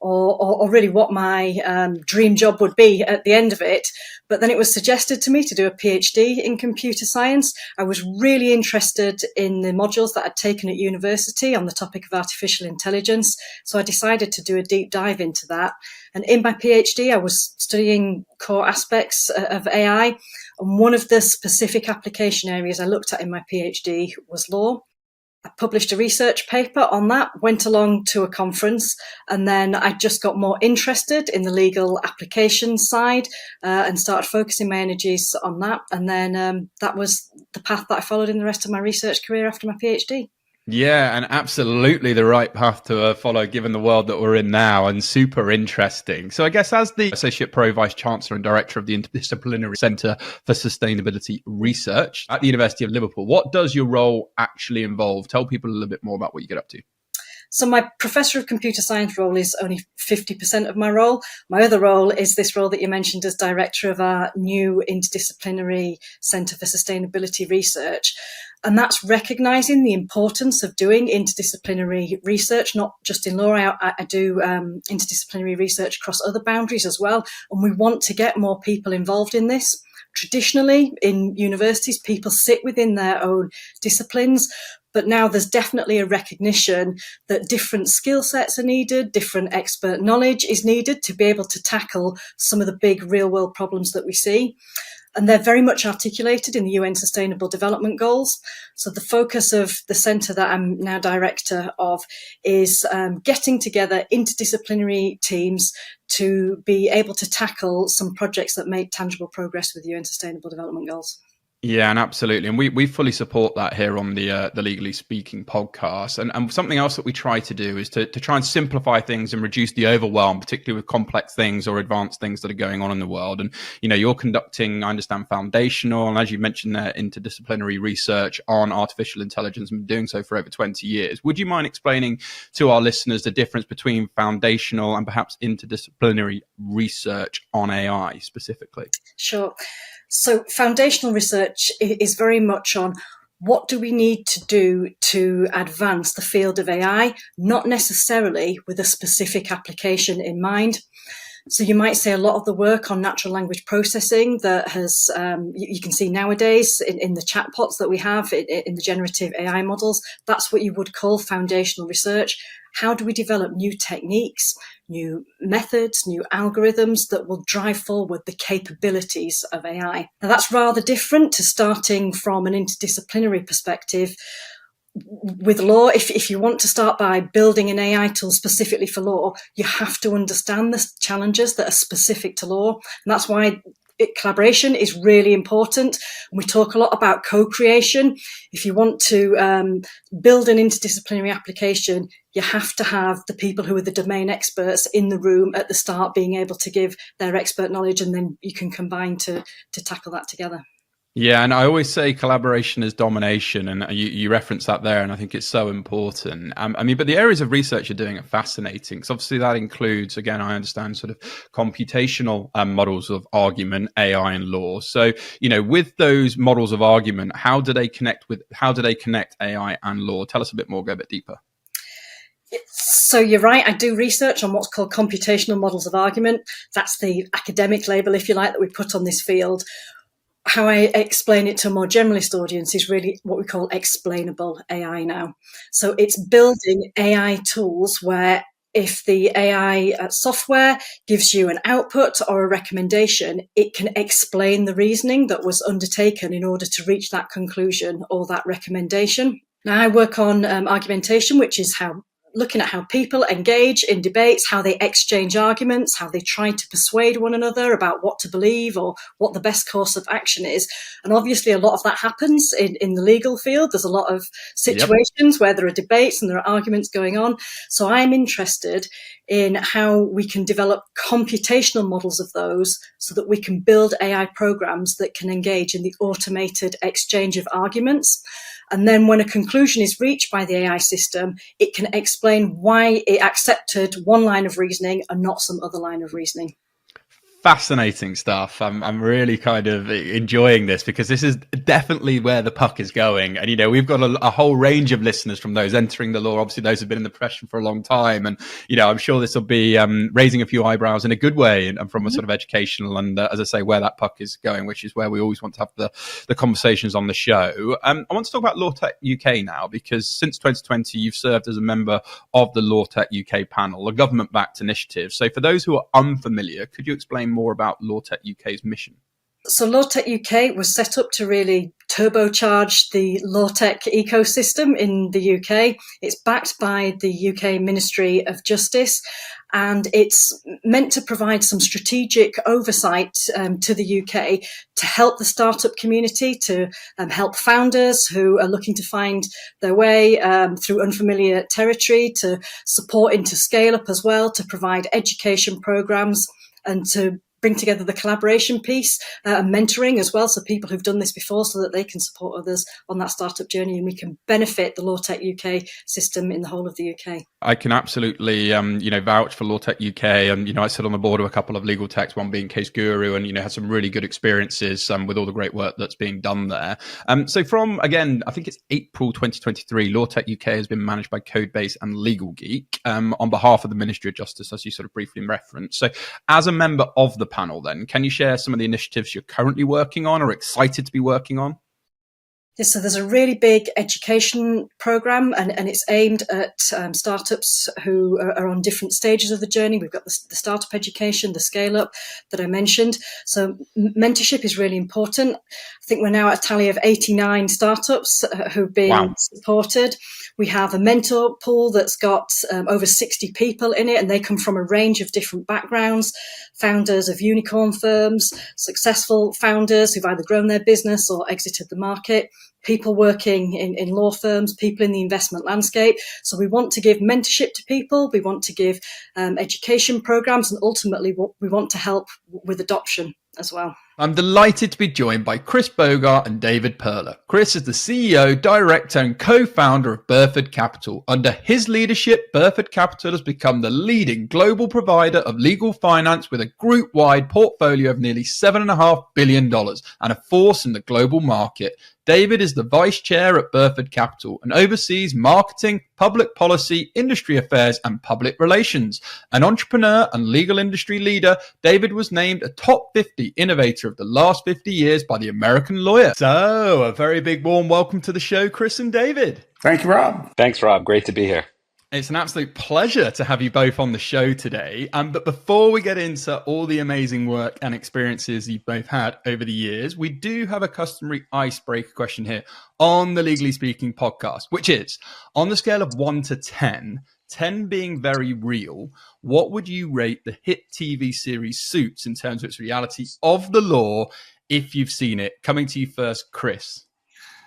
H: or really what my dream job would be at the end of it. But then it was suggested to me to do a PhD in computer science. I was really interested in the modules that I'd taken at university on the topic of artificial intelligence. So I decided to do a deep dive into that. And in my PhD, I was studying core aspects of AI. And one of the specific application areas I looked at in my PhD was law. I published a research paper on that, went along to a conference, and then I just got more interested in the legal application side and started focusing my energies on that. And then that was the path that I followed in the rest of my research career after my PhD.
A: Yeah, and absolutely the right path to follow given the world that we're in now, and super interesting. So I guess as the Associate Pro Vice Chancellor and Director of the Interdisciplinary Centre for Sustainability Research at the University of Liverpool, what does your role actually involve? Tell people a little bit more about what you get up to.
H: So my Professor of Computer Science role is only 50% of my role. My other role is this role that you mentioned as Director of our new Interdisciplinary Centre for Sustainability Research. And that's recognising the importance of doing interdisciplinary research, not just in law. I do interdisciplinary research across other boundaries as well. And we want to get more people involved in this. Traditionally, in universities, people sit within their own disciplines. But now there's definitely a recognition that different skill sets are needed, different expert knowledge is needed to be able to tackle some of the big real world problems that we see. And they're very much articulated in the UN Sustainable Development Goals. So the focus of the centre that I'm now director of is getting together interdisciplinary teams to be able to tackle some projects that make tangible progress with UN Sustainable Development Goals.
A: Yeah, and absolutely. And we fully support that here on the Legally Speaking podcast. And something else that we try to do is to try and simplify things and reduce the overwhelm, particularly with complex things or advanced things that are going on in the world. And, you're conducting, I understand, foundational, and as you mentioned there, interdisciplinary research on artificial intelligence, and doing so for over 20 years. Would you mind explaining to our listeners the difference between foundational and perhaps interdisciplinary research on AI specifically?
H: Sure. So foundational research is very much on what do we need to do to advance the field of AI, not necessarily with a specific application in mind. So you might say a lot of the work on natural language processing that has, you can see nowadays in the chatbots that we have in the generative AI models, that's what you would call foundational research. How do we develop new techniques, new methods, new algorithms that will drive forward the capabilities of AI? Now that's rather different to starting from an interdisciplinary perspective. With law, if you want to start by building an AI tool specifically for law, you have to understand the challenges that are specific to law. And that's why collaboration is really important. And we talk a lot about co-creation. If you want to build an interdisciplinary application, you have to have the people who are the domain experts in the room at the start being able to give their expert knowledge, and then you can combine to tackle that together.
A: Yeah, and I always say collaboration is domination, and you reference that there, and I think it's so important. But the areas of research you're doing are fascinating. So obviously that includes, again, I understand sort of computational models of argument, AI and law. So, with those models of argument, how do they connect AI and law? Tell us a bit more, go a bit deeper.
H: So you're right, I do research on what's called computational models of argument. That's the academic label, if you like, that we put on this field. How I explain it to a more generalist audience is really what we call explainable AI now. So it's building AI tools where if the AI software gives you an output or a recommendation, it can explain the reasoning that was undertaken in order to reach that conclusion or that recommendation. Now I work on argumentation, which is looking at how people engage in debates, how they exchange arguments, how they try to persuade one another about what to believe or what the best course of action is. And obviously a lot of that happens in the legal field. There's a lot of situations where there are debates and there are arguments going on. So I'm interested in how we can develop computational models of those so that we can build AI programs that can engage in the automated exchange of arguments. And then when a conclusion is reached by the AI system, it can explain why it accepted one line of reasoning and not some other line of reasoning.
A: Fascinating stuff. I'm really kind of enjoying this because this is definitely where the puck is going. And, we've got a whole range of listeners from those entering the law. Obviously, those who've been in the profession for a long time. And, I'm sure this will be raising a few eyebrows in a good way and from a sort of educational and, as I say, where that puck is going, which is where we always want to have the conversations on the show. I want to talk about Law Tech UK now, because since 2020, you've served as a member of the Law Tech UK panel, a government-backed initiative. So for those who are unfamiliar, could you explain more about Law Tech UK's mission?
H: So Law Tech UK was set up to really turbocharge the law tech ecosystem in the UK. It's backed by the UK Ministry of Justice, and it's meant to provide some strategic oversight to the UK to help the startup community, to help founders who are looking to find their way through unfamiliar territory, to support into scale up as well, to provide education programs, and to bring together the collaboration piece and mentoring as well, so people who've done this before so that they can support others on that startup journey and we can benefit the Law Tech UK system in the whole of the UK.
A: I can absolutely, vouch for Law Tech UK. And, I sit on the board of a couple of legal techs, one being Case Guru, and, had some really good experiences with all the great work that's being done there. So from, again, I think it's April 2023, Law Tech UK has been managed by Codebase and Legal Geek on behalf of the Ministry of Justice, as you sort of briefly referenced. So as a member of the panel then, can you share some of the initiatives you're currently working on or excited to be working on?
H: So there's a really big education program, and it's aimed at startups who are on different stages of the journey. We've got the startup education, the scale up that I mentioned. So mentorship is really important. I think we're now at a tally of 89 startups who've been supported. We have a mentor pool that's got over 60 people in it, and they come from a range of different backgrounds, founders of unicorn firms, successful founders who've either grown their business or exited the market, people working in law firms, people in the investment landscape. So we want to give mentorship to people. We want to give education programs, and ultimately we want to help with adoption as well.
A: I'm delighted to be joined by Chris Bogart and David Perler. Chris is the CEO, director, and co-founder of Burford Capital. Under his leadership, Burford Capital has become the leading global provider of legal finance with a group-wide portfolio of nearly $7.5 billion and a force in the global market. David is the vice chair at Burford Capital and oversees marketing, public policy, industry affairs, and public relations. An entrepreneur and legal industry leader, David was named a top 50 innovator of the last 50 years by the American Lawyer. So, a very big warm welcome to the show, Chris and David.
I: Thank you, Rob.
J: Thanks, Rob. Great to be here.
A: It's an absolute pleasure to have you both on the show today. But before we get into all the amazing work and experiences you've both had over the years, we do have a customary icebreaker question here on the Legally Speaking podcast, which is, on the scale of 1 to 10, 10 being very real, what would you rate the hit TV series Suits in terms of its reality of the law, if you've seen it? Coming to you first, Chris.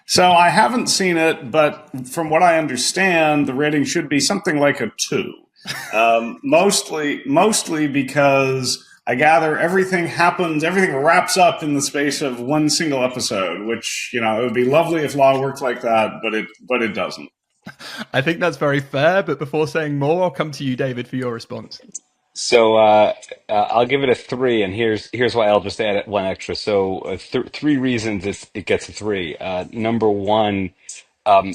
I: So I haven't seen it, but from what I understand, the rating should be something like a 2. Mostly because I gather everything wraps up in the space of one single episode, which, it would be lovely if law worked like that, but it doesn't.
A: I think that's very fair, but before saying more, I'll come to you, David, for your response.
J: So I'll give it a 3, and here's why. I'll just add one extra. So 3 reasons it gets a 3. Number one,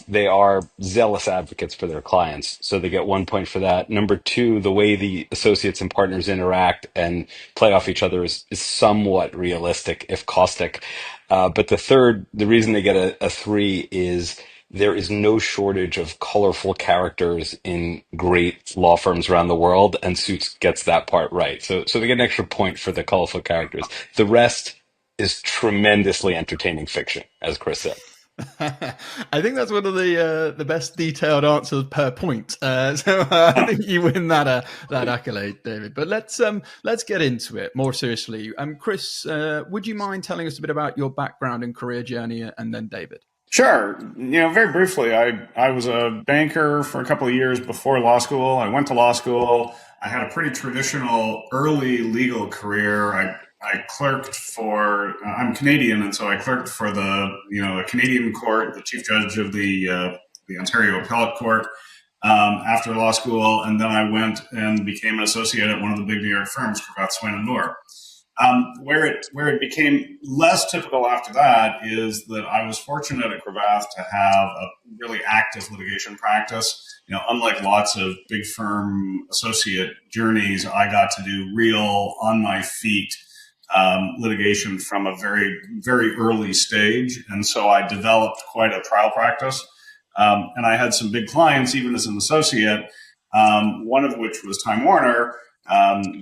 J: they are zealous advocates for their clients, so they get 1 point for that. Number 2, the way the associates and partners interact and play off each other is somewhat realistic, if caustic. But the reason they get a 3 is there is no shortage of colorful characters in great law firms around the world, and Suits gets that part right. So they get an extra point for the colorful characters. The rest is tremendously entertaining fiction, as Chris said.
A: I think that's one of the best detailed answers per point. So I think you win that accolade, David. But let's get into it more seriously. Chris, would you mind telling us a bit about your background and career journey, and then David?
I: Sure. Very briefly, I was a banker for a couple of years before law school. I went to law school. I had a pretty traditional early legal career. I clerked for, I'm Canadian, and so I clerked for the Canadian court, the chief judge of the Ontario Appellate Court after law school. And then I went and became an associate at one of the big New York firms, Cravath, Swaine and Moore. Where it became less typical after that is that I was fortunate at Cravath to have a really active litigation practice. Unlike lots of big firm associate journeys, I got to do real on my feet litigation from a very, very early stage. And so I developed quite a trial practice. And I had some big clients, even as an associate, one of which was Time Warner,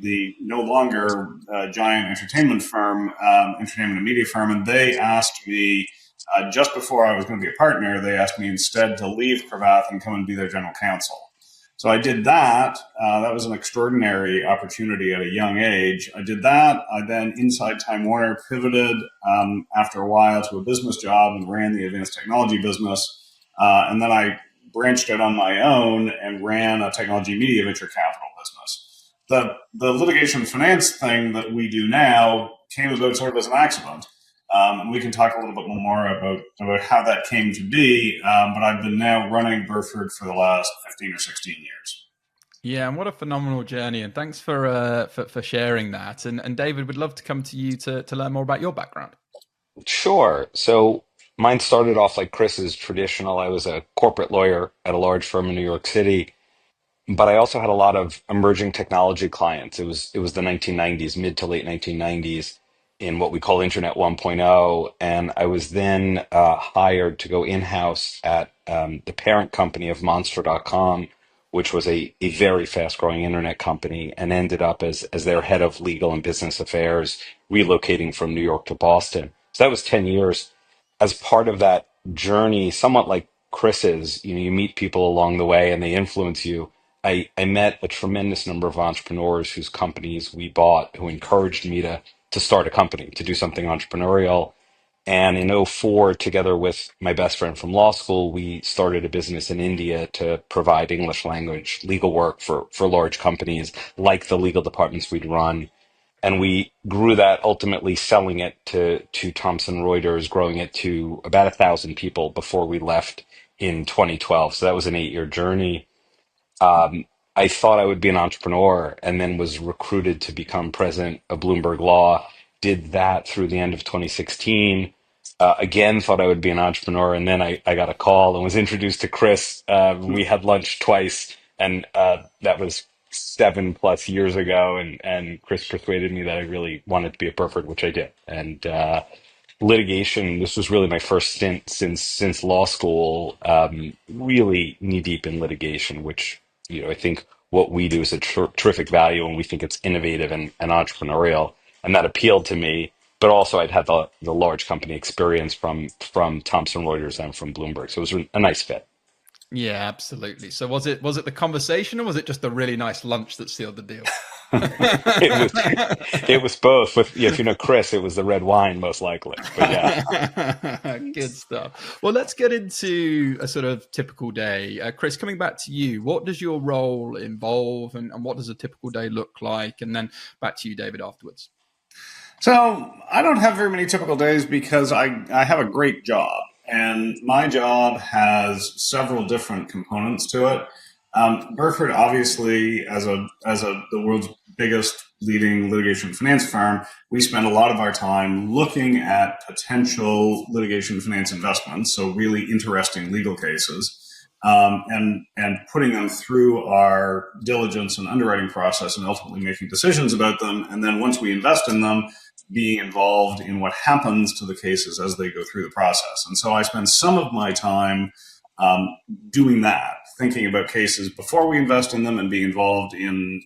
I: the no longer giant entertainment and media firm. And they asked me, just before I was going to be a partner, they asked me instead to leave Cravath and come and be their general counsel. So I did that. That was an extraordinary opportunity at a young age. I did that. I then, inside Time Warner, pivoted after a while to a business job and ran the advanced technology business. And then I branched out on my own and ran a technology media venture capital business. The litigation finance thing that we do now came about sort of as an accident. And we can talk a little bit more about how that came to be. But I've been now running Burford for the last 15 or 16 years.
A: Yeah, and what a phenomenal journey. And thanks for sharing that. And David, would love to come to you to learn more about your background.
J: Sure. So mine started off like Chris's, traditional. I was a corporate lawyer at a large firm in New York City. But I also had a lot of emerging technology clients. It was the 1990s, mid to late 1990s. in what we call Internet 1.0. And I was then hired to go in-house at the parent company of Monster.com, which was a very fast-growing internet company, and ended up as their head of legal and business affairs, relocating from New York to Boston. So that was 10 years. As part of that journey, somewhat like Chris's, you meet people along the way and they influence you. I met a tremendous number of entrepreneurs whose companies we bought, who encouraged me to start a company, to do something entrepreneurial. And in '04, together with my best friend from law school, we started a business in India to provide English language legal work for large companies like the legal departments we'd run. And we grew that, ultimately selling it to Thomson Reuters, growing it to about 1,000 people before we left in 2012. So that was an 8-year journey. I thought I would be an entrepreneur, and then was recruited to become president of Bloomberg Law. Did that through the end of 2016. Again, thought I would be an entrepreneur, and then I got a call and was introduced to Chris. We had lunch twice, and that was 7+ years ago. And Chris persuaded me that I really wanted to be at Burford, which I did. And litigation, this was really my first stint since law school, really knee deep in litigation, which, I think what we do is a terrific value, and we think it's innovative and entrepreneurial, and that appealed to me. But also I'd had the large company experience from Thomson Reuters and from Bloomberg, so it was a nice fit.
A: Yeah, absolutely. So was it the conversation, or was it just a really nice lunch that sealed the deal?
J: It was both. If you know Chris, it was the red wine most likely. But yeah,
A: good stuff. Well, let's get into a sort of typical day. Chris, coming back to you, what does your role involve, and what does a typical day look like? And then back to you, David, afterwards.
I: So I don't have very many typical days because I have a great job, and my job has several different components to it. Burford, obviously, as the world's biggest leading litigation finance firm, we spend a lot of our time looking at potential litigation finance investments, so really interesting legal cases, and putting them through our diligence and underwriting process, and ultimately making decisions about them. And then once we invest in them, being involved in what happens to the cases as they go through the process. And so I spend some of my time doing that, thinking about cases before we invest in them, and being involved in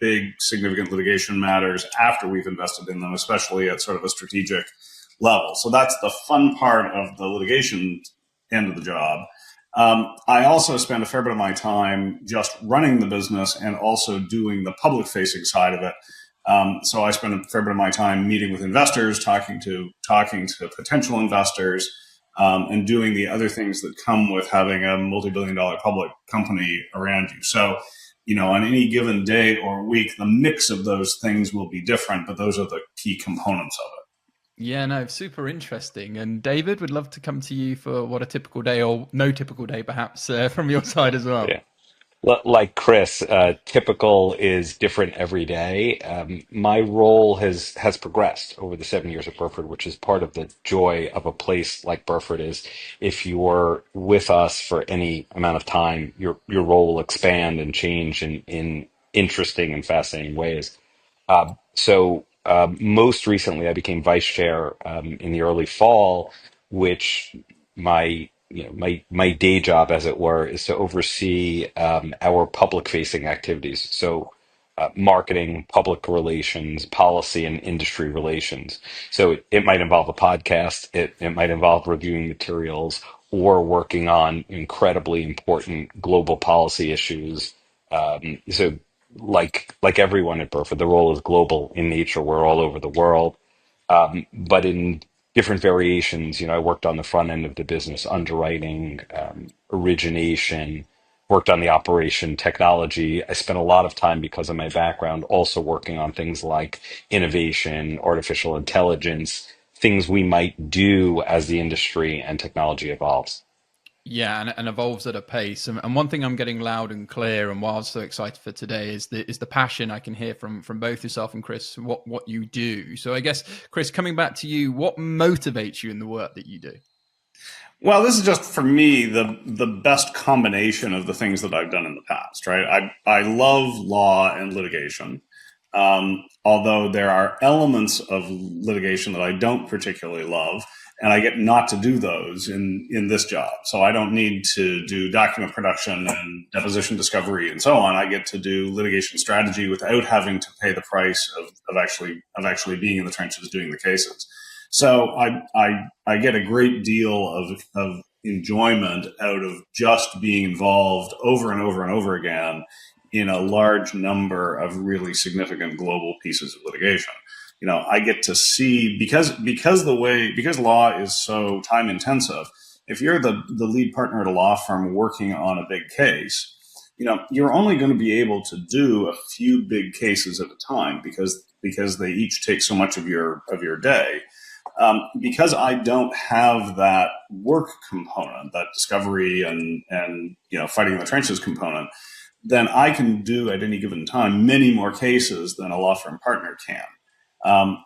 I: big, significant litigation matters after we've invested in them, especially at sort of a strategic level. So that's the fun part of the litigation end of the job. I also spend a fair bit of my time just running the business and also doing the public-facing side of it. So I spend a fair bit of my time meeting with investors, talking to potential investors, and doing the other things that come with having a multi-billion-dollar public company around you. So, on any given day or week, the mix of those things will be different, but those are the key components of it.
A: Yeah, no, super interesting. And David, would love to come to you for what a typical day, or no typical day, perhaps, from your side as well.
J: yeah. Like Chris, typical is different every day. My role has progressed over the 7 years at Burford, which is part of the joy of a place like Burford. Is if you're with us for any amount of time, your role will expand and change in interesting and fascinating ways. Most recently, I became vice chair in the early fall, which my day job, as it were, is to oversee our public facing activities. So marketing, public relations, policy, and industry relations. So it might involve a podcast, it might involve reviewing materials, or working on incredibly important global policy issues. So like everyone at Burford, the role is global in nature. We're all over the world. But in different variations, I worked on the front end of the business, underwriting, origination, worked on the operation, technology. I spent a lot of time, because of my background, also working on things like innovation, artificial intelligence, things we might do as the industry and technology evolves.
A: Yeah, and evolves at a pace. And one thing I'm getting loud and clear, and why I was so excited for today, is the passion I can hear from both yourself and Chris, what you do. So I guess, Chris, coming back to you, what motivates you in the work that you do?
I: Well, this is just, for me, the best combination of the things that I've done in the past, right? I love law and litigation. although there are elements of litigation that I don't particularly love, and I get not to do those in this job. So I don't need to do document production and deposition discovery and so on. I get to do litigation strategy without having to pay the price of actually being in the trenches doing the cases. So I get a great deal of enjoyment out of just being involved over and over and over again in a large number of really significant global pieces of litigation. I get to see, because law is so time intensive, if you're the lead partner at a law firm working on a big case, you're only going to be able to do a few big cases at a time because they each take so much of your day. Because I don't have that work component, that discovery and fighting in the trenches component, then I can do at any given time many more cases than a law firm partner can.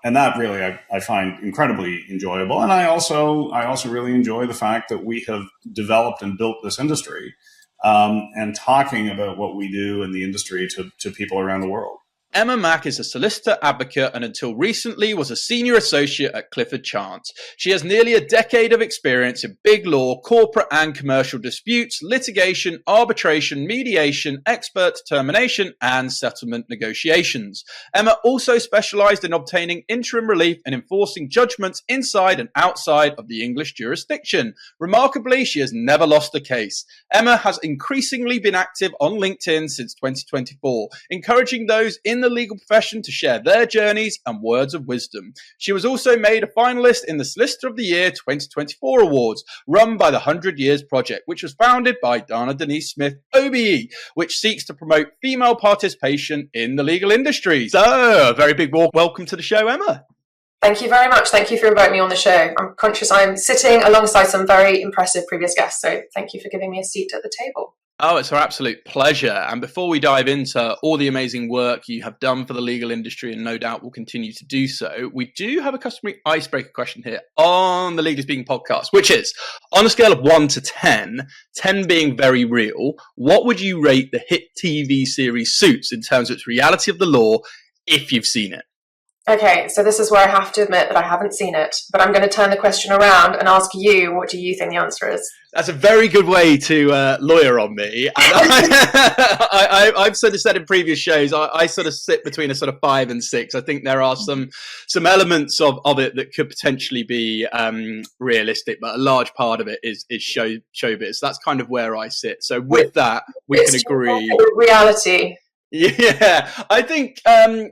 I: And that really I find incredibly enjoyable. And I also really enjoy the fact that we have developed and built this industry, and talking about what we do in the industry to people around the world.
A: Emma Mack is a solicitor advocate and until recently was a senior associate at Clifford Chance. She has nearly a decade of experience in big law, corporate and commercial disputes, litigation, arbitration, mediation, expert determination and settlement negotiations. Emma also specialised in obtaining interim relief and enforcing judgments inside and outside of the English jurisdiction. Remarkably, she has never lost a case. Emma has increasingly been active on LinkedIn since 2024, encouraging those in the legal profession to share their journeys and words of wisdom. She was also made a finalist in the Solicitor of the Year 2024 Awards, run by the 100 Years Project, which was founded by Dana Denise Smith, OBE, which seeks to promote female participation in the legal industry. So, a very big warm welcome to the show, Emma.
K: Thank you very much. Thank you for inviting me on the show. I'm conscious I'm sitting alongside some very impressive previous guests, so thank you for giving me a seat at the table.
A: Oh, it's our absolute pleasure. And before we dive into all the amazing work you have done for the legal industry and no doubt will continue to do so, we do have a customary icebreaker question here on the Legally Speaking podcast, which is, on a scale of 1 to 10, 10 being very real, what would you rate the hit TV series Suits in terms of its reality of the law if you've seen it?
K: Okay, so this is where I have to admit that I haven't seen it, but I'm going to turn the question around and ask you, what do you think the answer is?
A: That's a very good way to lawyer on me. And I've sort of said in previous shows, I sort of sit between a sort of 5 and 6. I think there are some elements of it that could potentially be realistic, but a large part of it is showbiz. That's kind of where I sit. So with that, we can agree.
K: Reality.
A: Yeah, I think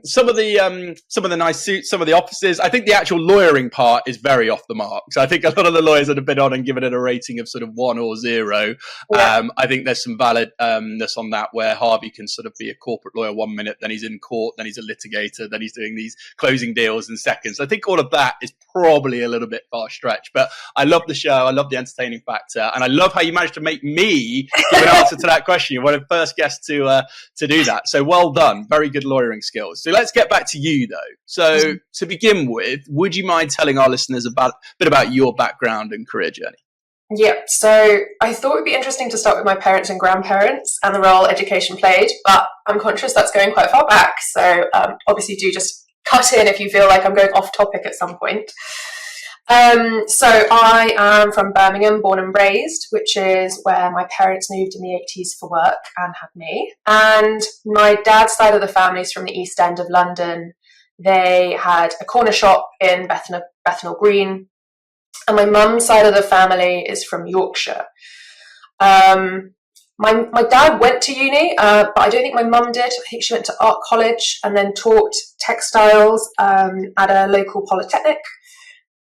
A: some of the nice suits, some of the offices. I think the actual lawyering part is very off the mark. So I think a lot of the lawyers that have been on and given it a rating of sort of 1 or 0. Yeah. I think there's some validness on that, where Harvey can sort of be a corporate lawyer 1 minute, then he's in court, then he's a litigator, then he's doing these closing deals in seconds. I think all of that is probably a little bit far stretched. But I love the show. I love the entertaining factor, and I love how you managed to make me give an answer to that question. You're one of the first guests to do that. So well done. Very good lawyering skills. So let's get back to you, though. So to begin with, would you mind telling our listeners a bit about your background and career journey?
K: Yeah, so I thought it would be interesting to start with my parents and grandparents and the role education played, but I'm conscious that's going quite far back. So obviously do just cut in if you feel like I'm going off topic at some point. So I am from Birmingham, born and raised, which is where my parents moved in the 80s for work and had me. And my dad's side of the family is from the East End of London. They had a corner shop in Bethnal Green. And my mum's side of the family is from Yorkshire. My dad went to uni, but I don't think my mum did. I think she went to art college and then taught textiles at a local polytechnic.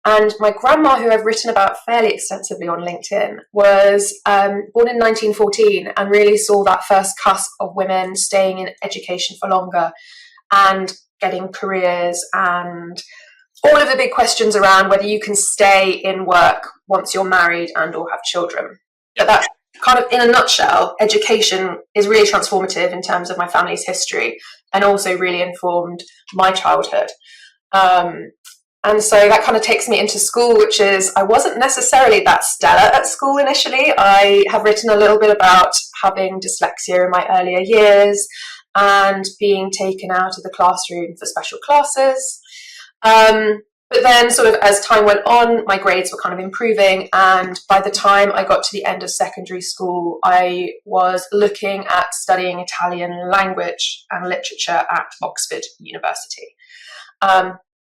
K: And my grandma, who I've written about fairly extensively on LinkedIn, was born in 1914 and really saw that first cusp of women staying in education for longer and getting careers and all of the big questions around whether you can stay in work once you're married and or have children. But that's kind of, in a nutshell, education is really transformative in terms of my family's history and also really informed my childhood. And so that kind of takes me into school, which is, I wasn't necessarily that stellar at school initially. I have written a little bit about having dyslexia in my earlier years and being taken out of the classroom for special classes. But then sort of as time went on, my grades were kind of improving. And by the time I got to the end of secondary school, I was looking at studying Italian language and literature at Oxford University,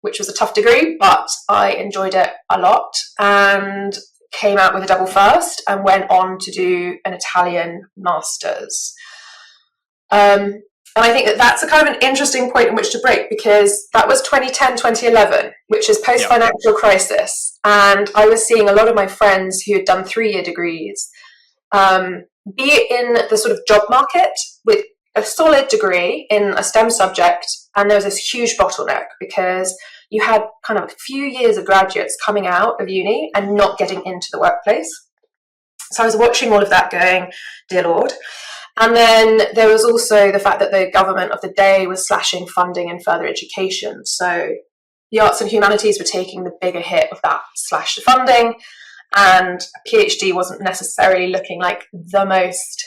K: which was a tough degree, but I enjoyed it a lot and came out with a double first and went on to do an Italian master's. And I think that that's a kind of an interesting point in which to break, because that was 2010, 2011, which is post-financial crisis. And I was seeing a lot of my friends who had done 3-year degrees, be in the sort of job market with a solid degree in a STEM subject. And there was this huge bottleneck because you had kind of a few years of graduates coming out of uni and not getting into the workplace. So I was watching all of that going, dear Lord. And then there was also the fact that the government of the day was slashing funding in further education. So the arts and humanities were taking the bigger hit of that slashed funding, and a PhD wasn't necessarily looking like the most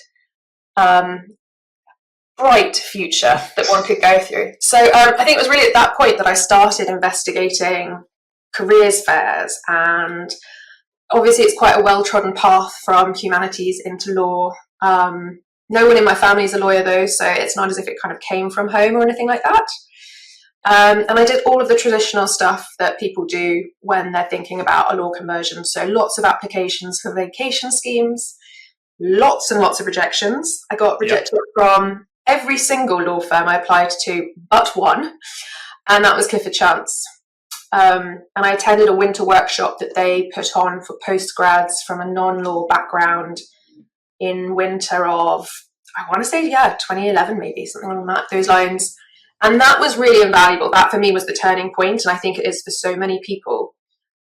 K: bright future that one could go through. So I think it was really at that point that I started investigating careers fairs, and obviously it's quite a well-trodden path from humanities into law. No one in my family is a lawyer though, so it's not as if it kind of came from home or anything like that. And I did all of the traditional stuff that people do when they're thinking about a law conversion. So lots of applications for vacation schemes, lots and lots of rejections. I got rejected from every single law firm I applied to but one, and that was Clifford Chance. And I attended a winter workshop that they put on for postgrads from a non-law background in winter of, I want to say, 2011, maybe, something along those lines. And that was really invaluable. That for me was the turning point, and I think it is for so many people,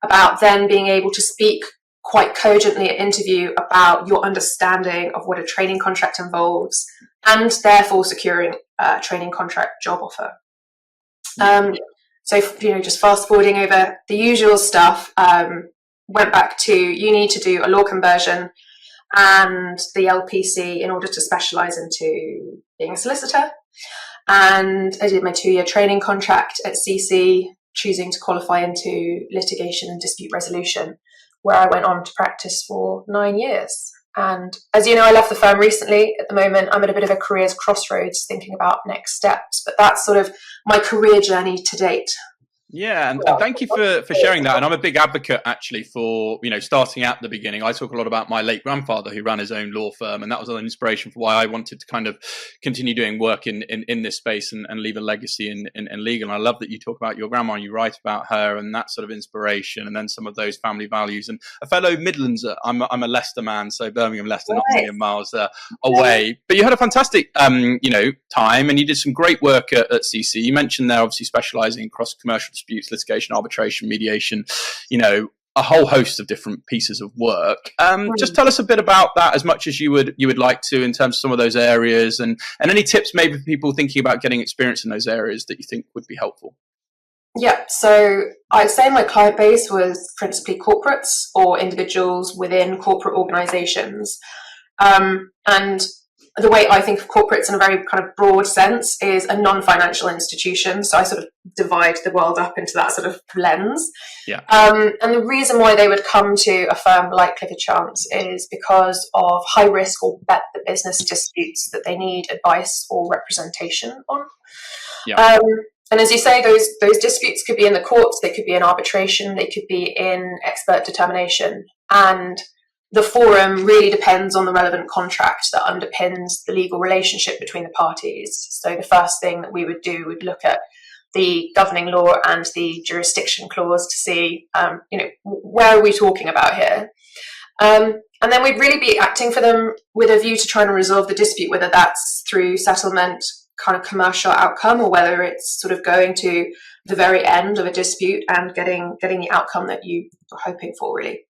K: about then being able to speak quite cogently at interview about your understanding of what a training contract involves, and therefore securing a training contract job offer. So, just fast forwarding over the usual stuff, went back to uni to do a law conversion and the LPC in order to specialise into being a solicitor. And I did my 2-year training contract at CC, choosing to qualify into litigation and dispute resolution, where I went on to practice for 9 years. And as you know, I left the firm recently. At the moment, I'm at a bit of a careers crossroads thinking about next steps, but that's sort of my career journey to date.
A: Yeah, and thank you for sharing that. And I'm a big advocate, actually, for, starting at the beginning. I talk a lot about my late grandfather who ran his own law firm, and that was an inspiration for why I wanted to kind of continue doing work in this space and leave a legacy in legal. And I love that you talk about your grandma and you write about her and that sort of inspiration, and then some of those family values. And a fellow Midlandser, I'm a Leicester man, so Birmingham, Leicester, not a million miles away. But you had a fantastic, time, and you did some great work at CC. You mentioned there, obviously, specialising in cross-commercial disputes, litigation, arbitration, mediation, a whole host of different pieces of work. Just tell us a bit about that, as much as you would like to, in terms of some of those areas, and any tips maybe for people thinking about getting experience in those areas that you think would be helpful.
K: Yeah, so I'd say my client base was principally corporates or individuals within corporate organisations. And the way I think of corporates in a very kind of broad sense is a non-financial institution. So I sort of divide the world up into that sort of lens.
A: Yeah.
K: And the reason why they would come to a firm like Clifford Chance is because of high risk or bet the business disputes that they need advice or representation on.
A: Yeah.
K: And as you say, those disputes could be in the courts, they could be in arbitration, they could be in expert determination. And the forum really depends on the relevant contract that underpins the legal relationship between the parties. So the first thing that we would do would look at the governing law and the jurisdiction clause to see, where are we talking about here? And then we'd really be acting for them with a view to trying to resolve the dispute, whether that's through settlement, kind of commercial outcome, or whether it's sort of going to the very end of a dispute and getting the outcome that you were hoping for, really.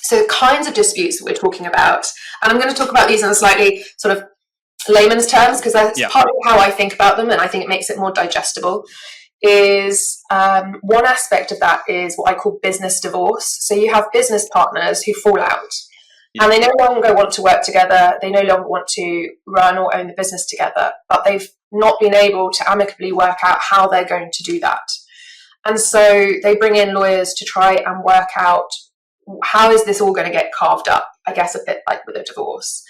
K: So the kinds of disputes that we're talking about, and I'm going to talk about these in a slightly sort of layman's terms, because that's partly how I think about them, and I think it makes it more digestible, is one aspect of that is what I call business divorce. So you have business partners who fall out, and they no longer want to work together, they no longer want to run or own the business together, but they've not being able to amicably work out how they're going to do that. And so they bring in lawyers to try and work out, how is this all going to get carved up? I guess a bit like with a divorce.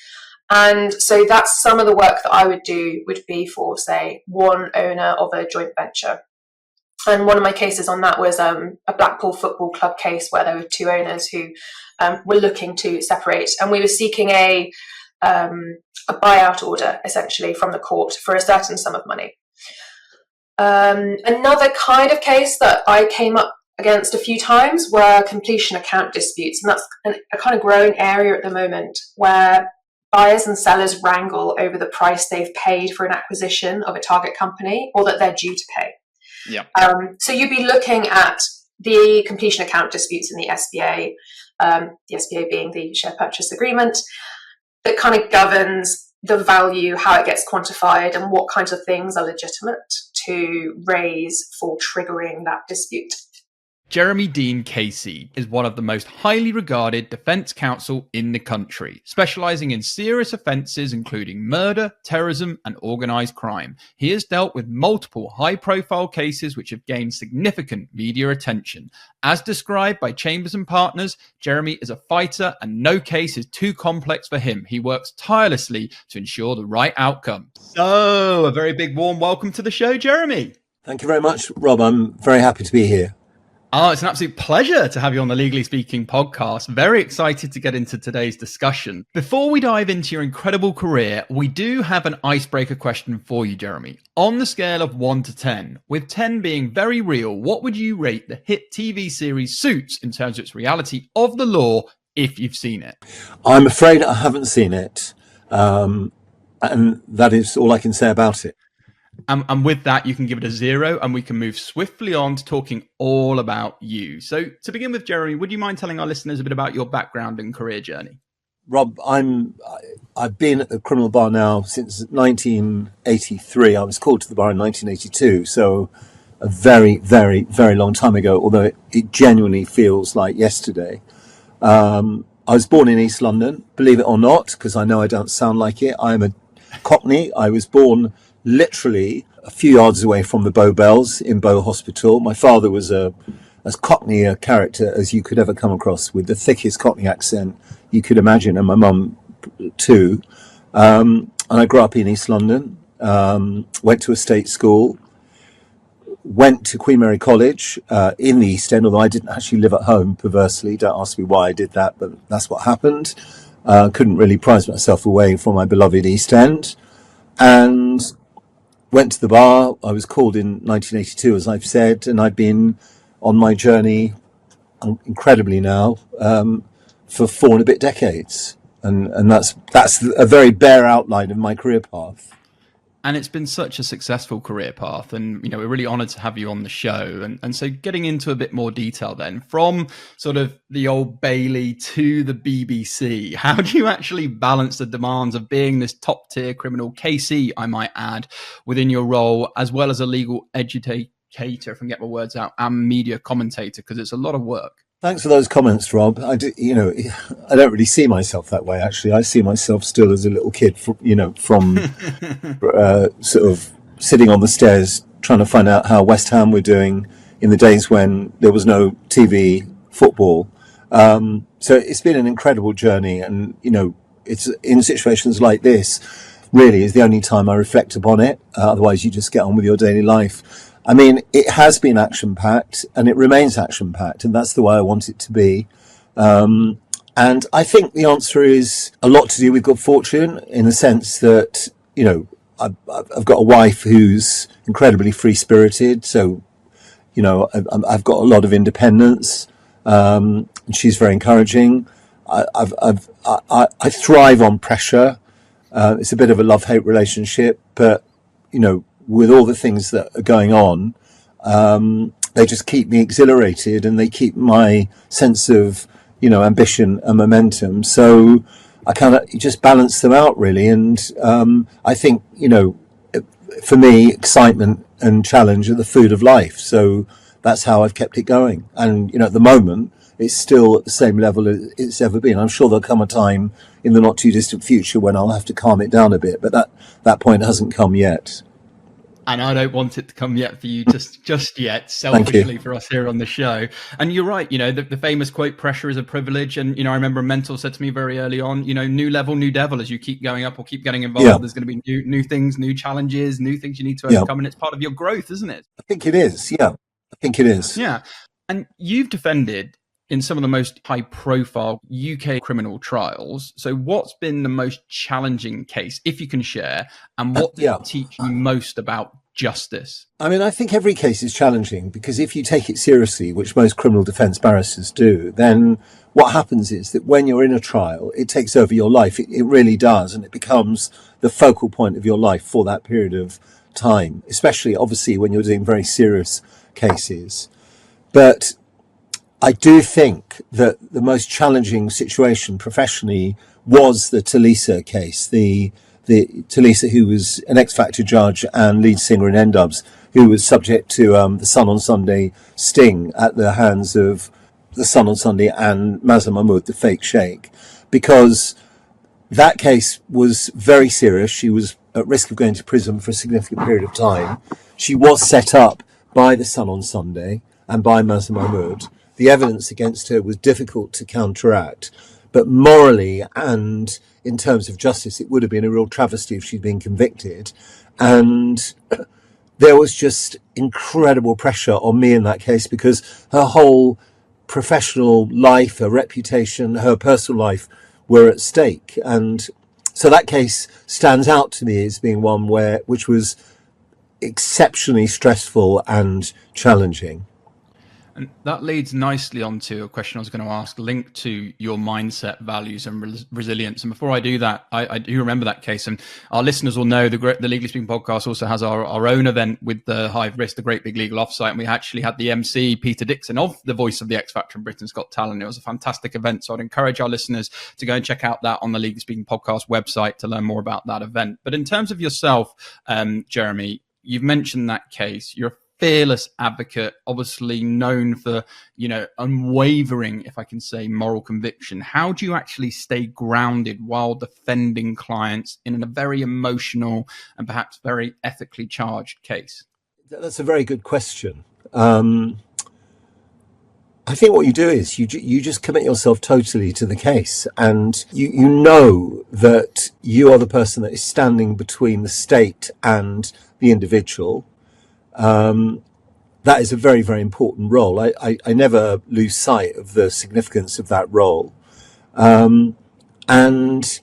K: And so that's some of the work that I would do, would be for, say, one owner of a joint venture. And one of my cases on that was a Blackpool Football Club case where there were two owners who were looking to separate. And we were seeking a buyout order, essentially, from the court for a certain sum of money. Another kind of case that I came up against a few times were completion account disputes. And that's a kind of growing area at the moment, where buyers and sellers wrangle over the price they've paid for an acquisition of a target company, or that they're due to pay.
A: Yeah.
K: So you'd be looking at the completion account disputes in the SPA, the SPA being the share purchase agreement, that kind of governs the value, how it gets quantified, and what kinds of things are legitimate to raise for triggering that dispute.
A: Jeremy Dean Casey is one of the most highly regarded defence counsel in the country, specialising in serious offences including murder, terrorism and organised crime. He has dealt with multiple high-profile cases which have gained significant media attention. As described by Chambers and Partners, Jeremy is a fighter and no case is too complex for him. He works tirelessly to ensure the right outcome. So, a very big warm welcome to the show, Jeremy.
L: Thank you very much, Rob. I'm very happy to be here.
A: Oh, it's an absolute pleasure to have you on the Legally Speaking podcast. Very excited to get into today's discussion. Before we dive into your incredible career, we do have an icebreaker question for you, Jeremy. On the scale of 1 to 10, with 10 being very real, what would you rate the hit TV series Suits in terms of its reality of the law, if you've seen it?
L: I'm afraid I haven't seen it. And that is all I can say about it.
A: And with that, you can give it a 0 and we can move swiftly on to talking all about you. So to begin with, Jeremy, would you mind telling our listeners a bit about your background and career journey?
L: Rob, I've been at the criminal bar now since 1983. I was called to the bar in 1982, so a very, very, very long time ago, although it genuinely feels like yesterday. I was born in East London, believe it or not, because I know I don't sound like it. I'm a Cockney. I was born literally a few yards away from the Bow Bells in Bow Hospital. My father was as Cockney a character as you could ever come across, with the thickest Cockney accent you could imagine, and my mum too. And I grew up in East London, went to a state school, went to Queen Mary College in the East End, although I didn't actually live at home, perversely. Don't ask me why I did that, but that's what happened. Couldn't really prize myself away from my beloved East End. And went to the bar. I was called in 1982, as I've said, and I've been on my journey, incredibly now, for 4 and a bit decades. And that's a very bare outline of my career path.
A: And it's been such a successful career path. And, we're really honoured to have you on the show. And so getting into a bit more detail then, from sort of the Old Bailey to the BBC, how do you actually balance the demands of being this top tier criminal KC, I might add, within your role, as well as a legal educator, if I can get my words out, and media commentator, because it's a lot of work.
L: Thanks for those comments, Rob. I don't really see myself that way, actually. I see myself still as a little kid, from sort of sitting on the stairs trying to find out how West Ham were doing in the days when there was no TV football. So it's been an incredible journey. And, it's in situations like this, really, is the only time I reflect upon it. Otherwise, you just get on with your daily life. I mean, it has been action-packed and it remains action-packed, and that's the way I want it to be. And I think the answer is a lot to do with good fortune, in the sense that, I've got a wife who's incredibly free-spirited. So, I've got a lot of independence, and she's very encouraging. I thrive on pressure. It's a bit of a love-hate relationship, but, with all the things that are going on, they just keep me exhilarated and they keep my sense of, ambition and momentum. So I kind of just balance them out, really. And I think, for me, excitement and challenge are the food of life. So that's how I've kept it going. And, at the moment, it's still at the same level as it's ever been. I'm sure there'll come a time in the not too distant future when I'll have to calm it down a bit, but that point hasn't come yet.
A: And I don't want it to come yet for you, just yet, selfishly for us here on the show. And you're right, the famous quote, pressure is a privilege. And, I remember a mentor said to me very early on, new level, new devil. As you keep going up or keep getting involved, there's going to be new things, new challenges, new things you need to overcome. And it's part of your growth, isn't it?
L: I think it is. Yeah, I think it is.
A: Yeah. And you've defended in some of the most high-profile UK criminal trials. So what's been the most challenging case, if you can share, and what did it teach you most about justice?
L: I mean, I think every case is challenging because if you take it seriously, which most criminal defence barristers do, then what happens is that when you're in a trial, it takes over your life. It really does, and it becomes the focal point of your life for that period of time, especially, obviously, when you're doing very serious cases. But I do think that the most challenging situation professionally was the Talisa case, the Talisa, who was an X Factor judge and lead singer in N-Dubs, who was subject to the Sun on Sunday sting at the hands of the Sun on Sunday and Mazza Mahmood, the fake sheikh, because that case was very serious. She was at risk of going to prison for a significant period of time. She was set up by the Sun on Sunday and by Mazza Mahmood. The evidence against her was difficult to counteract, but morally and in terms of justice, it would have been a real travesty if she'd been convicted. And there was just incredible pressure on me in that case because her whole professional life, her reputation, her personal life were at stake. And so that case stands out to me as being one which was exceptionally stressful and challenging.
A: And that leads nicely onto a question I was going to ask, linked to your mindset, values, and resilience. And before I do that, I do remember that case. And our listeners will know the Legally Speaking podcast also has our own event with the Hive Risk, the Great Big Legal Offsite. And we actually had the MC, Peter Dixon, of the voice of the X Factor and Britain's Got Talent. It was a fantastic event. So I'd encourage our listeners to go and check out that on the Legally Speaking podcast website to learn more about that event. But in terms of yourself, Jeremy, you've mentioned that case. You're a fearless advocate, obviously known for, unwavering, if I can say, moral conviction. How do you actually stay grounded while defending clients in a very emotional and perhaps very ethically charged case?
L: That's a very good question. I think what you do is you just commit yourself totally to the case, and you know that you are the person that is standing between the state and the individual. That is a very, very important role. I never lose sight of the significance of that role. And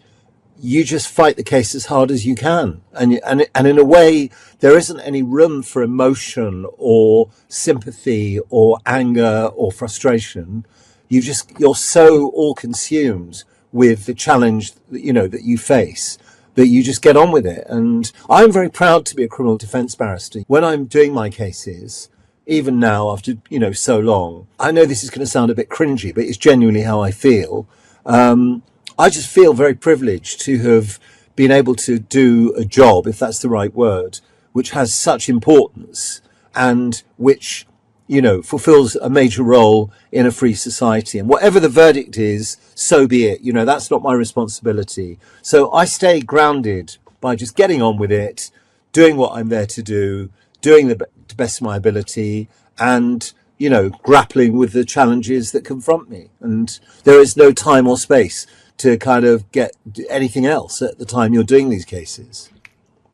L: you just fight the case as hard as you can. And in a way, there isn't any room for emotion or sympathy or anger or frustration. You're so all consumed with the challenge that you face, that you just get on with it. And I'm very proud to be a criminal defence barrister. When I'm doing my cases, even now after, so long, I know this is going to sound a bit cringy, but it's genuinely how I feel. I just feel very privileged to have been able to do a job, if that's the right word, which has such importance and which, fulfills a major role in a free society. And whatever the verdict is, so be it. That's not my responsibility. So I stay grounded by just getting on with it, doing what I'm there to do, doing the best of my ability, and, grappling with the challenges that confront me. And there is no time or space to kind of get anything else at the time you're doing these cases.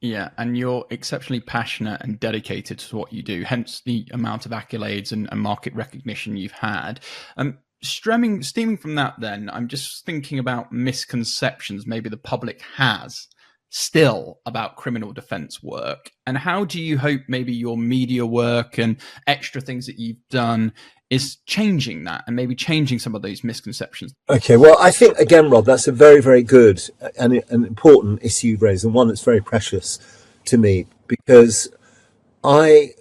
A: Yeah, and you're exceptionally passionate and dedicated to what you do, hence the amount of accolades and market recognition you've had. Steaming from that then, I'm just thinking about misconceptions maybe the public has still about criminal defense work, and how do you hope maybe your media work and extra things that you've done is changing that and maybe changing some of those misconceptions?
L: Okay, well, I think, again, Rob, that's a very, very good and an important issue you've raised, and one that's very precious to me, because I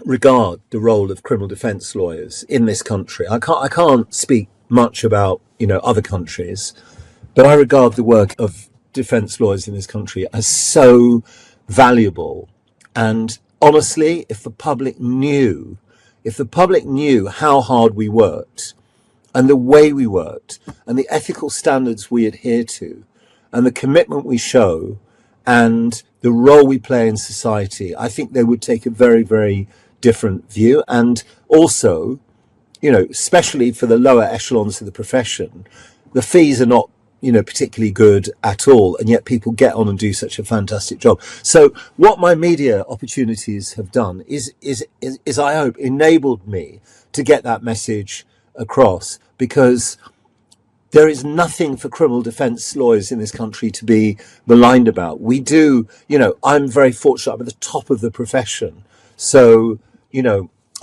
L: regard the role of criminal defence lawyers in this country. I can't speak much about, other countries, but I regard the work of defence lawyers in this country as so valuable. And honestly, if the public knew how hard we worked and the way we worked and the ethical standards we adhere to and the commitment we show and the role we play in society, I think they would take a very, very different view. And also, especially for the lower echelons of the profession, the fees are not, particularly good at all. And yet people get on and do such a fantastic job. So what my media opportunities have done is I hope, enabled me to get that message across, because there is nothing for criminal defense lawyers in this country to be maligned about. We do, I'm very fortunate. I'm at the top of the profession. So,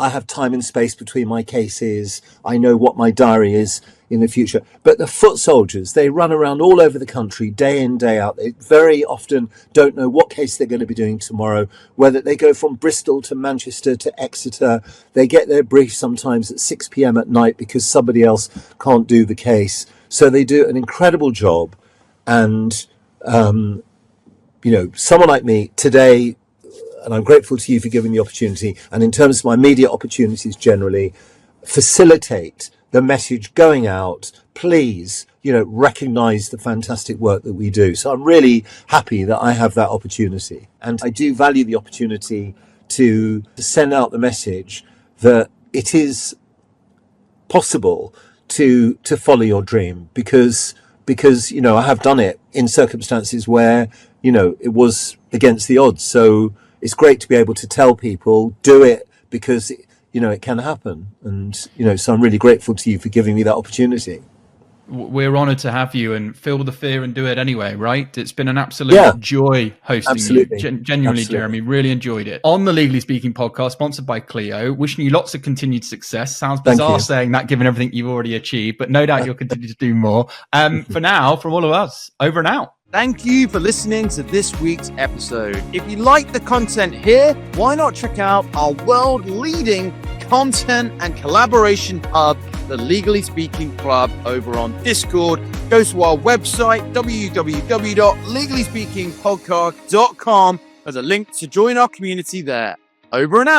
L: I have time and space between my cases. I know what my diary is in the future. But the foot soldiers, they run around all over the country day in, day out. They very often don't know what case they're going to be doing tomorrow, whether they go from Bristol to Manchester to Exeter. They get their brief sometimes at 6 p.m. at night because somebody else can't do the case. So they do an incredible job. And, someone like me today, and I'm grateful to you for giving the opportunity, and in terms of my media opportunities generally, facilitate the message going out. Please, recognize the fantastic work that we do. So I'm really happy that I have that opportunity. And I do value the opportunity to send out the message that it is possible to follow your dream, because I have done it in circumstances where, it was against the odds. So it's great to be able to tell people, do it, because it can happen. And so I'm really grateful to you for giving me that opportunity.
A: We're honoured to have you, and feel the fear and do it anyway, right? It's been an absolute joy hosting you. Genuinely, Jeremy, really enjoyed it. On the Legally Speaking podcast, sponsored by Clio, wishing you lots of continued success. Sounds bizarre saying that, given everything you've already achieved, but no doubt you'll continue to do more. For now, from all of us, over and out. Thank you for listening to this week's episode. If you like the content here, why not check out our world-leading content and collaboration hub, the Legally Speaking Club, over on Discord. Go to our website, www.legallyspeakingpodcast.com. There's a link to join our community there. Over and out.